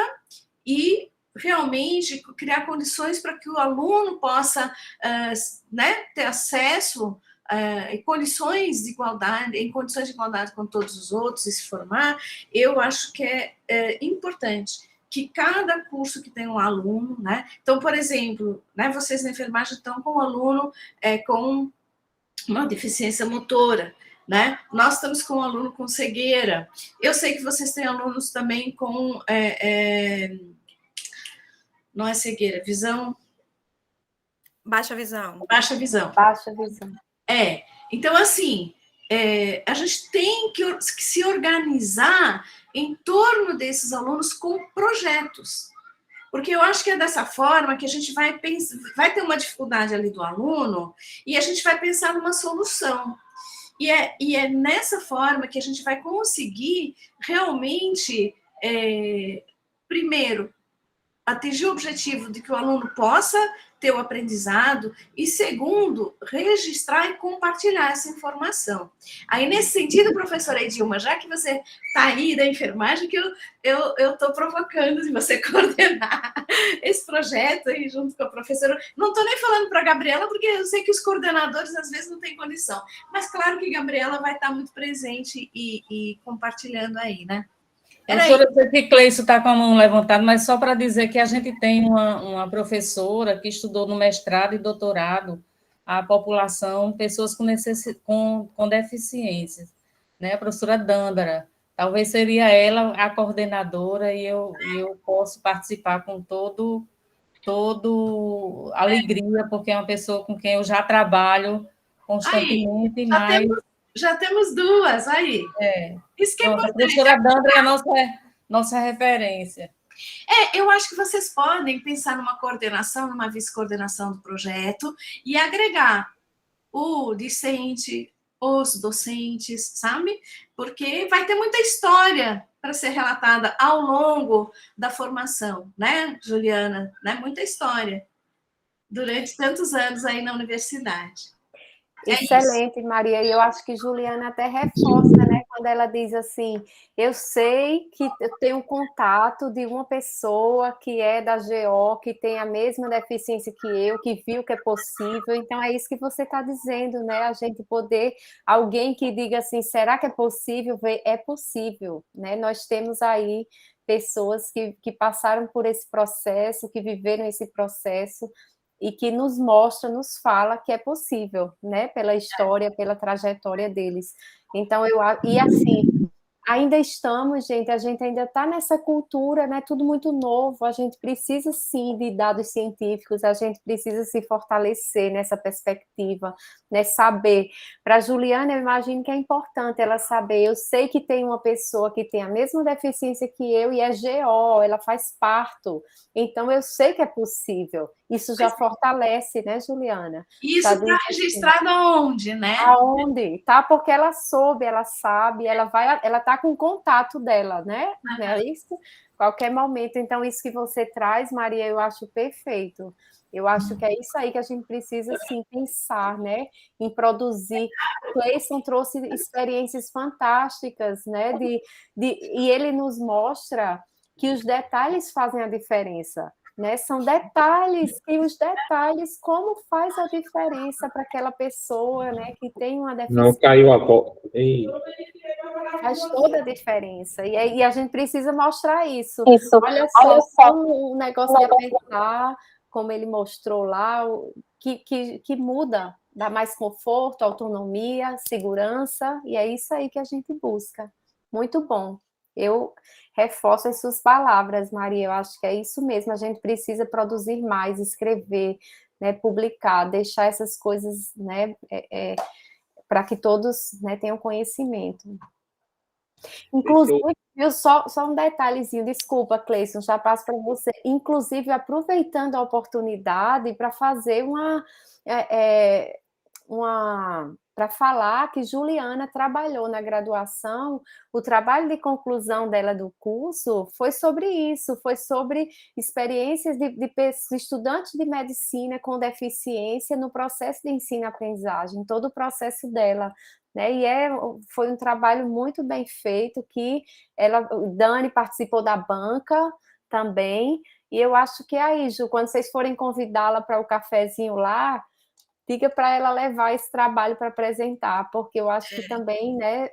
e realmente criar condições para que o aluno possa né, ter acesso em condições de igualdade com todos os outros e se formar, eu acho que é importante que cada curso que tem um aluno, né? Então, por exemplo, né, vocês na enfermagem estão com um aluno com uma deficiência motora, né? Nós estamos com um aluno com cegueira. Eu sei que vocês têm alunos também com não é cegueira, visão... Baixa visão. Baixa visão. Baixa visão. Então, assim, a gente tem que se organizar em torno desses alunos com projetos. Porque eu acho que é dessa forma que a gente vai ter uma dificuldade ali do aluno e a gente vai pensar numa solução. E é nessa forma que a gente vai conseguir realmente, primeiro, atingir o objetivo de que o aluno possa ter o aprendizado e, segundo, registrar e compartilhar essa informação. Aí, nesse sentido, professora Edilma, já que você está aí da enfermagem, que eu estou provocando de você coordenar esse projeto aí junto com a professora. Não estou nem falando para a Gabriela, porque eu sei que os coordenadores às vezes não têm condição, mas claro que a Gabriela vai estar muito presente e compartilhando aí, né? Professora, eu sei que Cleison está com a mão levantada, mas só para dizer que a gente tem uma professora que estudou no mestrado e doutorado a população, pessoas com deficiências, né? A professora Dândara. Talvez seria ela a coordenadora e eu posso participar com todo alegria, porque é uma pessoa com quem eu já trabalho constantemente, aí, já temos duas aí. Isso que é importante. A professora Dândara é a nossa referência. Eu acho que vocês podem pensar numa coordenação, numa vice-coordenação do projeto e agregar o discente, os docentes, sabe? Porque vai ter muita história para ser relatada ao longo da formação, né, Juliana? Né? Muita história durante tantos anos aí na universidade. Excelente, Maria. E eu acho que Juliana até reforça, né, quando ela diz assim, eu sei que eu tenho contato de uma pessoa que é da GO, que tem a mesma deficiência que eu, que viu que é possível. Então, é isso que você está dizendo, né? A gente poder, alguém que diga assim, será que é possível? É possível, né? Nós temos aí pessoas que passaram por esse processo, que viveram esse processo, e que nos mostra, nos fala que é possível, né? Pela história, pela trajetória deles. Então, e assim, Ainda estamos, gente, a gente ainda está nessa cultura, né? Tudo muito novo. A gente precisa sim de dados científicos, a gente precisa se fortalecer nessa perspectiva, né? Saber. Para a Juliana, eu imagino que é importante ela saber. Eu sei que tem uma pessoa que tem a mesma deficiência que eu e é GO, ela faz parto. Então, eu sei que é possível. Isso já fortalece, né, Juliana? Isso está registrado aonde, né? Aonde? Tá, porque ela soube, ela sabe, ela tá com o contato dela, né? Não é isso? Qualquer momento. Então, isso que você traz, Maria, eu acho perfeito. Eu acho que é isso aí que a gente precisa, sim, pensar, né? Em produzir. O Cleison trouxe experiências fantásticas, né? E ele nos mostra que os detalhes fazem a diferença. Né? São detalhes, e os detalhes, como faz a diferença para aquela pessoa, né, que tem uma deficiência. Não caiu a bola. Faz toda a diferença. E a gente precisa mostrar isso. Olha só um negócio de apertar, como ele mostrou lá, que muda, dá mais conforto, autonomia, segurança, e é isso aí que a gente busca. Muito bom. Eu reforço as suas palavras, Maria, eu acho que é isso mesmo, a gente precisa produzir mais, escrever, né, publicar, deixar essas coisas, né, para que todos, né, tenham conhecimento. Inclusive, viu, só um detalhezinho, desculpa, Cleison, já passo para você, inclusive aproveitando a oportunidade para fazer para falar que Juliana trabalhou na graduação, o trabalho de conclusão dela do curso foi sobre isso, foi sobre experiências de estudantes de medicina com deficiência no processo de ensino-aprendizagem, todo o processo dela, né? Foi um trabalho muito bem feito, que Dani participou da banca também, e eu acho que aí, Ju, quando vocês forem convidá-la para o cafezinho lá, diga para ela levar esse trabalho para apresentar, porque eu acho que também, né,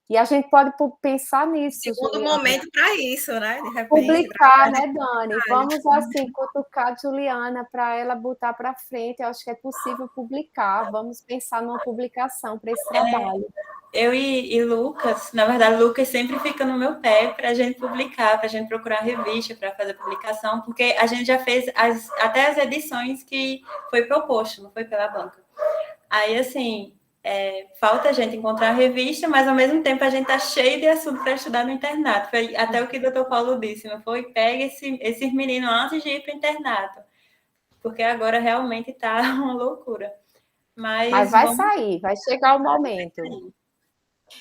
e a gente pode pensar nisso. Segundo Juliana. momento para isso, né? De repente, publicar, né, Dani? Vamos, assim, cutucar a Juliana para ela botar para frente. Eu acho que é possível publicar. Vamos pensar numa publicação para esse trabalho. Eu e Lucas, na verdade, Lucas sempre fica no meu pé para a gente publicar, para a gente procurar revista para fazer publicação, porque a gente já fez até as edições que foi proposto, não foi pela banca. Aí, assim, falta a gente encontrar a revista, mas ao mesmo tempo a gente está cheio de assunto para estudar no internato. Foi até o que o doutor Paulo disse, não foi? Pega esses meninos antes de ir para o internato, porque agora realmente está uma loucura. Mas vai sair, vai chegar o momento.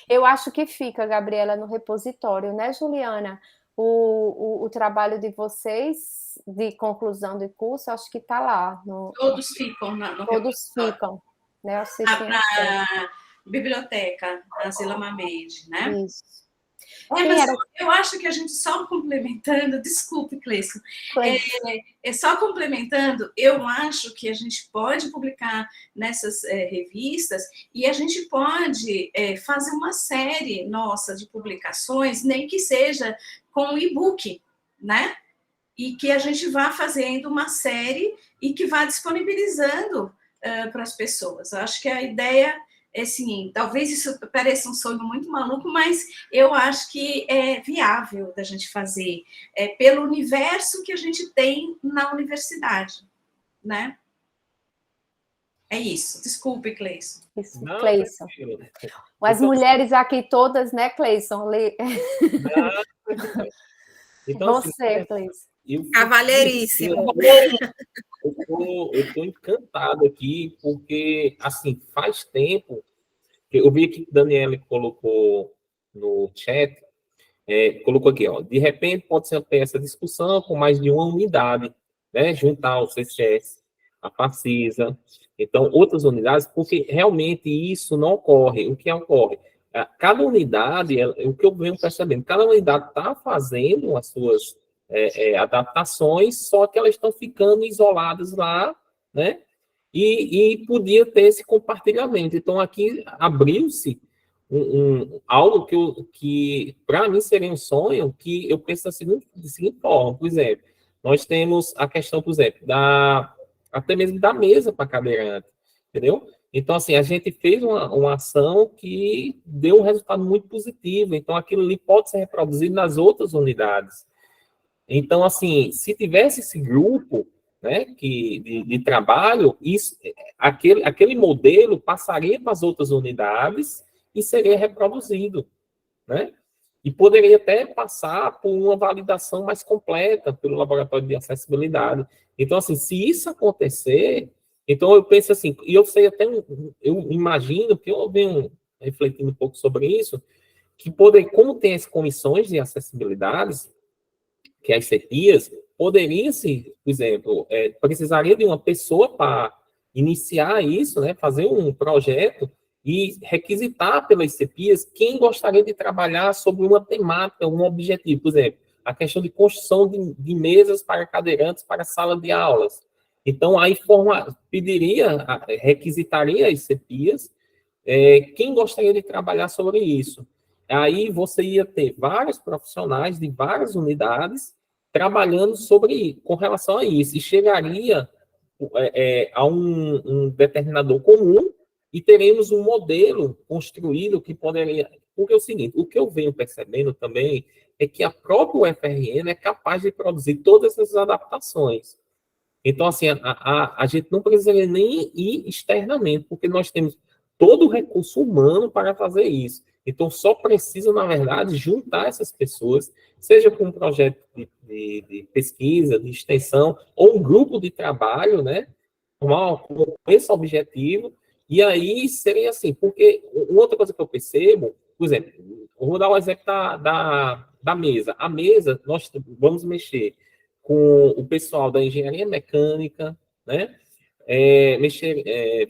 Eu acho que fica, Gabriela, no repositório, né, Juliana? O trabalho de vocês, de conclusão de curso, acho que está lá. Todos ficam no Todos ficam. Né, na biblioteca, na Zila Mamed, né? Isso. Mas eu acho que a gente só complementando, desculpe, Cleison, só complementando, eu acho que a gente pode publicar nessas revistas e a gente pode fazer uma série nossa de publicações, nem que seja com e-book, né? E que a gente vá fazendo uma série e que vá disponibilizando para as pessoas. Eu acho que a ideia é assim, talvez isso pareça um sonho muito maluco, mas eu acho que é viável da gente fazer, pelo universo que a gente tem na universidade, né? É isso. Desculpe, Cleison. Isso, Cleison. As mulheres aqui todas, né, Cleison? Então, você, Cleison. Cavalheiríssimo. Eu estou encantado aqui, porque, assim, faz tempo que eu vi aqui que Daniela colocou no chat, colocou aqui, ó, de repente pode ser ter essa discussão com mais de uma unidade, né, juntar o CCS, a Facisa, então, outras unidades, porque realmente isso não ocorre. O que ocorre? Cada unidade, o que eu venho percebendo, cada unidade está fazendo as suas adaptações, só que elas estão ficando isoladas lá, né? E podia ter esse compartilhamento. Então, aqui abriu-se algo que para mim seria um sonho, que eu penso da seguinte forma. Por exemplo, nós temos a questão, por exemplo, até mesmo da mesa para cadeirante, entendeu? Então, assim, a gente fez uma ação que deu um resultado muito positivo. Então, aquilo ali pode ser reproduzido nas outras unidades. Então, assim, se tivesse esse grupo, né, de trabalho, aquele modelo passaria para as outras unidades e seria reproduzido, né? E poderia até passar por uma validação mais completa pelo laboratório de acessibilidade. Então, assim, se isso acontecer, então eu penso assim, e eu sei até, eu imagino que eu venho refletindo um pouco sobre isso, que como tem as comissões de acessibilidade, que as CEPIAs, poderia-se, por exemplo, precisaria de uma pessoa para iniciar isso, né, fazer um projeto e requisitar pelas CEPIAs quem gostaria de trabalhar sobre uma temática, um objetivo. Por exemplo, a questão de construção de mesas para cadeirantes para sala de aulas. Então, aí requisitaria as CEPIAs quem gostaria de trabalhar sobre isso. Aí você ia ter vários profissionais de várias unidades trabalhando com relação a isso, e chegaria a um determinador comum e teremos um modelo construído que poderia... Porque é o seguinte, o que eu venho percebendo também é que a própria UFRN é capaz de produzir todas essas adaptações. Então, assim, a gente não precisaria nem ir externamente, porque nós temos todo o recurso humano para fazer isso. Então, só precisa, na verdade, juntar essas pessoas, seja com um projeto de pesquisa, de extensão, ou um grupo de trabalho, né? Com esse objetivo. E aí seria assim, porque outra coisa que eu percebo, por exemplo, eu vou dar um exemplo da mesa. A mesa, nós vamos mexer com o pessoal da engenharia mecânica, né?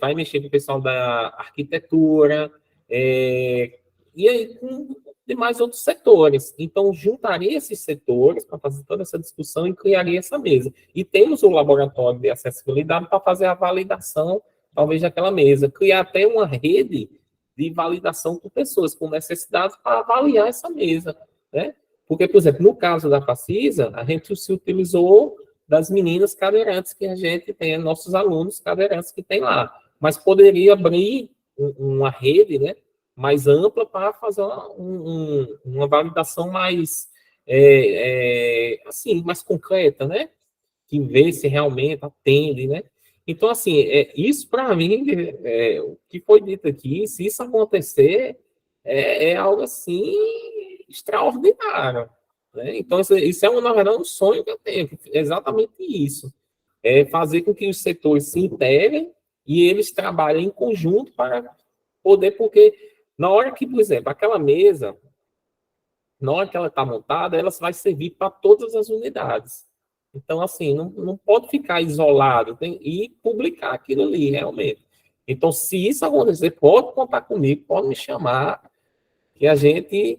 Vai mexer com o pessoal da arquitetura, e aí com demais outros setores. Então, juntaria esses setores para fazer toda essa discussão e criaria essa mesa. E temos o laboratório de acessibilidade para fazer a validação, talvez, daquela mesa. Criar até uma rede de validação com pessoas com necessidades para avaliar essa mesa, né? Porque, por exemplo, no caso da Facisa, a gente se utilizou das meninas cadeirantes que a gente tem, nossos alunos cadeirantes que tem lá. Mas poderia abrir uma rede, né, mais ampla para fazer uma validação mais, assim, mais concreta, né? Que vê se realmente atende, né? Então, assim, isso para mim, o que foi dito aqui, se isso acontecer, é algo, assim, extraordinário. Né? Então, isso é, na verdade, um sonho que eu tenho, exatamente isso. É fazer com que os setores se integrem e eles trabalhem em conjunto para poder, porque na hora que, por exemplo, aquela mesa, na hora que ela está montada, ela vai servir para todas as unidades. Então, assim, não pode ficar isolado, e publicar aquilo ali, realmente. Então, se isso acontecer, pode contar comigo, pode me chamar, que a gente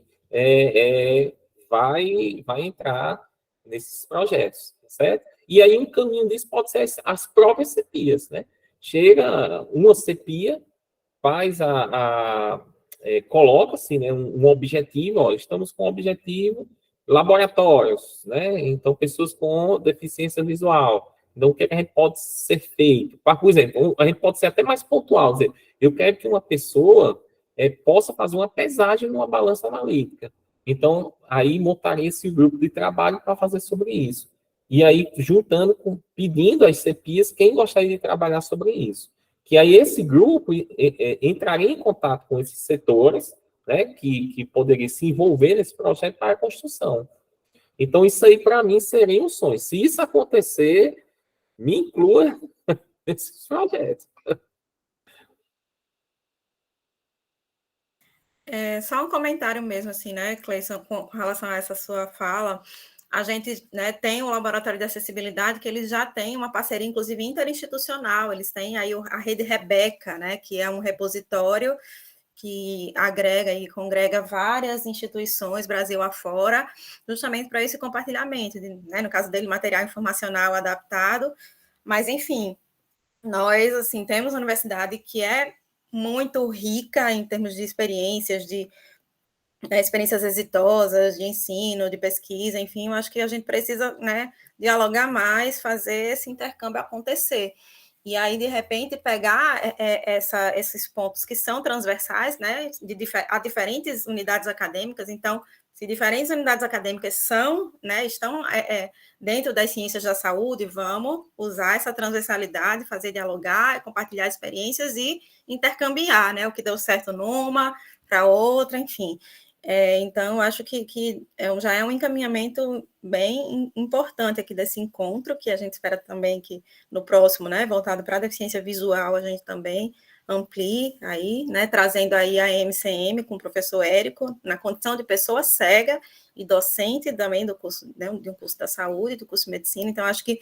vai entrar nesses projetos, certo? E aí, um caminho disso pode ser as próprias CEPIAs, né? Chega uma CEPIA, coloca assim, né, um objetivo, ó, estamos com o objetivo laboratórios, né? Então, pessoas com deficiência visual. Então, o que a gente pode ser feito? Por exemplo, a gente pode ser até mais pontual, dizer, eu quero que uma pessoa possa fazer uma pesagem numa balança analítica. Então, aí montaria esse grupo de trabalho para fazer sobre isso. E aí, pedindo às CEPIAs quem gostaria de trabalhar sobre isso. Que aí esse grupo entraria em contato com esses setores, né, que poderia se envolver nesse projeto para a construção. Então, isso aí, para mim, seria um sonho. Se isso acontecer, me inclua nesses projetos. Só um comentário mesmo, assim, né, Cleison, com relação a essa sua fala. A gente, né, tem um laboratório de acessibilidade que eles já têm uma parceria, inclusive, interinstitucional. Eles têm aí a rede Rebeca, né, que é um repositório que agrega e congrega várias instituições, Brasil afora, justamente para esse compartilhamento, né, no caso dele, material informacional adaptado. Mas, enfim, nós, assim, temos uma universidade que é muito rica em termos de experiências, experiências exitosas de ensino, de pesquisa, enfim, eu acho que a gente precisa, né, dialogar mais, fazer esse intercâmbio acontecer. e aí, de repente, pegar esses pontos que são transversais, né, a diferentes unidades acadêmicas. Então, se diferentes unidades acadêmicas estão dentro das ciências da saúde, vamos usar essa transversalidade, fazer dialogar, compartilhar experiências e intercambiar, né, o que deu certo numa para outra, enfim. Então, eu acho que já é um encaminhamento bem importante aqui desse encontro, que a gente espera também que no próximo, né, voltado para a deficiência visual, a gente também amplie aí, né, trazendo aí a MCM com o professor Érico, na condição de pessoa cega e docente também do curso, né, de um curso da saúde, do curso de medicina. Então, acho que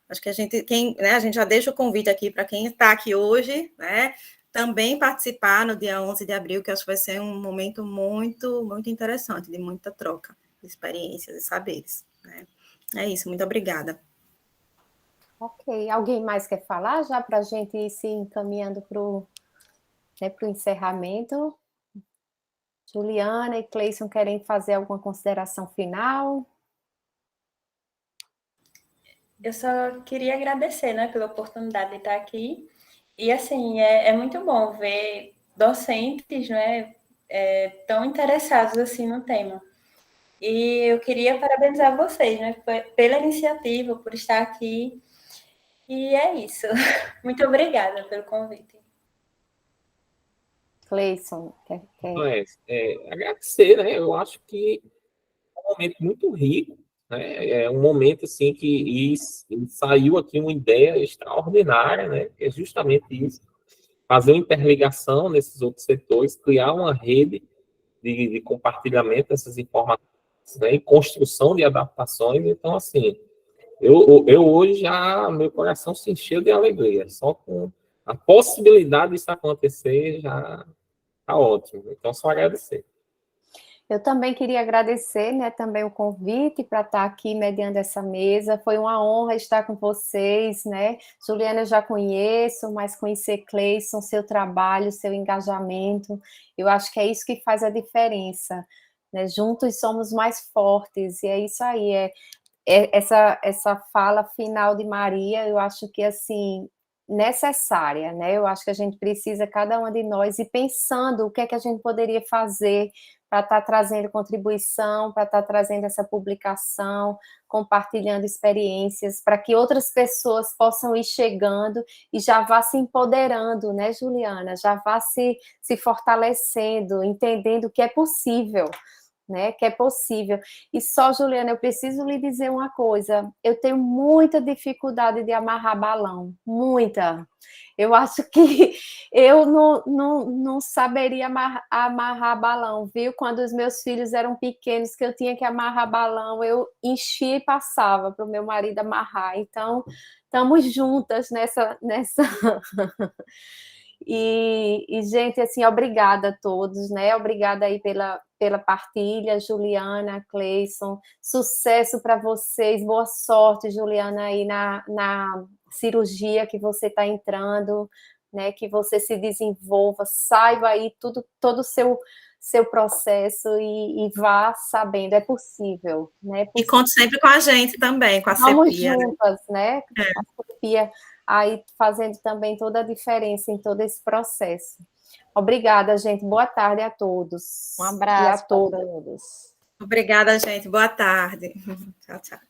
a gente, a gente já deixa o convite aqui para quem está aqui hoje, né, também participar no dia 11 de abril, que acho que vai ser um momento muito, muito interessante, de muita troca de experiências e saberes, né? É isso, muito obrigada. Ok, alguém mais quer falar já para a gente ir se encaminhando para o encerramento? Juliana e Cleison querem fazer alguma consideração final? Eu só queria agradecer, né, pela oportunidade de estar aqui. E, assim, é muito bom ver docentes, né, tão interessados, assim, no tema. E eu queria parabenizar vocês, né, pela iniciativa, por estar aqui. E é isso. Muito obrigada pelo convite. Cleison, quer? Agradecer, né? Eu acho que é um momento muito rico, né? É um momento assim que saiu aqui uma ideia extraordinária, né? Que é justamente isso, fazer uma interligação nesses outros setores, criar uma rede de compartilhamento dessas informações, né? E construção de adaptações. Então, assim, eu hoje já, meu coração se encheu de alegria, só com a possibilidade disso acontecer já está ótimo. Então, só agradecer. Eu também queria agradecer, né, também o convite para estar aqui mediando essa mesa. Foi uma honra estar com vocês, né? Juliana eu já conheço, mas conhecer Cleison, seu trabalho, seu engajamento, eu acho que é isso que faz a diferença, né? Juntos somos mais fortes, e é isso aí, essa fala final de Maria, eu acho que, assim, necessária, né? Eu acho que a gente precisa, cada uma de nós, ir pensando o que é que a gente poderia fazer para estar trazendo contribuição, para estar trazendo essa publicação, compartilhando experiências, para que outras pessoas possam ir chegando e já vá se empoderando, né, Juliana? Já vá se fortalecendo, entendendo que é possível, né, que é possível. E só, Juliana, eu preciso lhe dizer uma coisa, eu tenho muita dificuldade de amarrar balão, muita. Eu acho que eu não saberia amarrar balão, viu? Quando os meus filhos eram pequenos, que eu tinha que amarrar balão, eu enchia e passava para o meu marido amarrar. Então, estamos juntas nessa... E, gente, assim, obrigada a todos, né? Obrigada aí pela partilha, Juliana, Cleison, sucesso para vocês, boa sorte, Juliana, aí na cirurgia que você está entrando, né? Que você se desenvolva, saiba aí todo o seu processo e vá sabendo, é possível, né? E conte sempre com a gente também, com a Vamos CEPIA. juntas, né? A CEPIA aí fazendo também toda a diferença em todo esse processo. Obrigada, gente. Boa tarde a todos. Um abraço a todos. Obrigada, gente. Boa tarde. Tchau, tchau.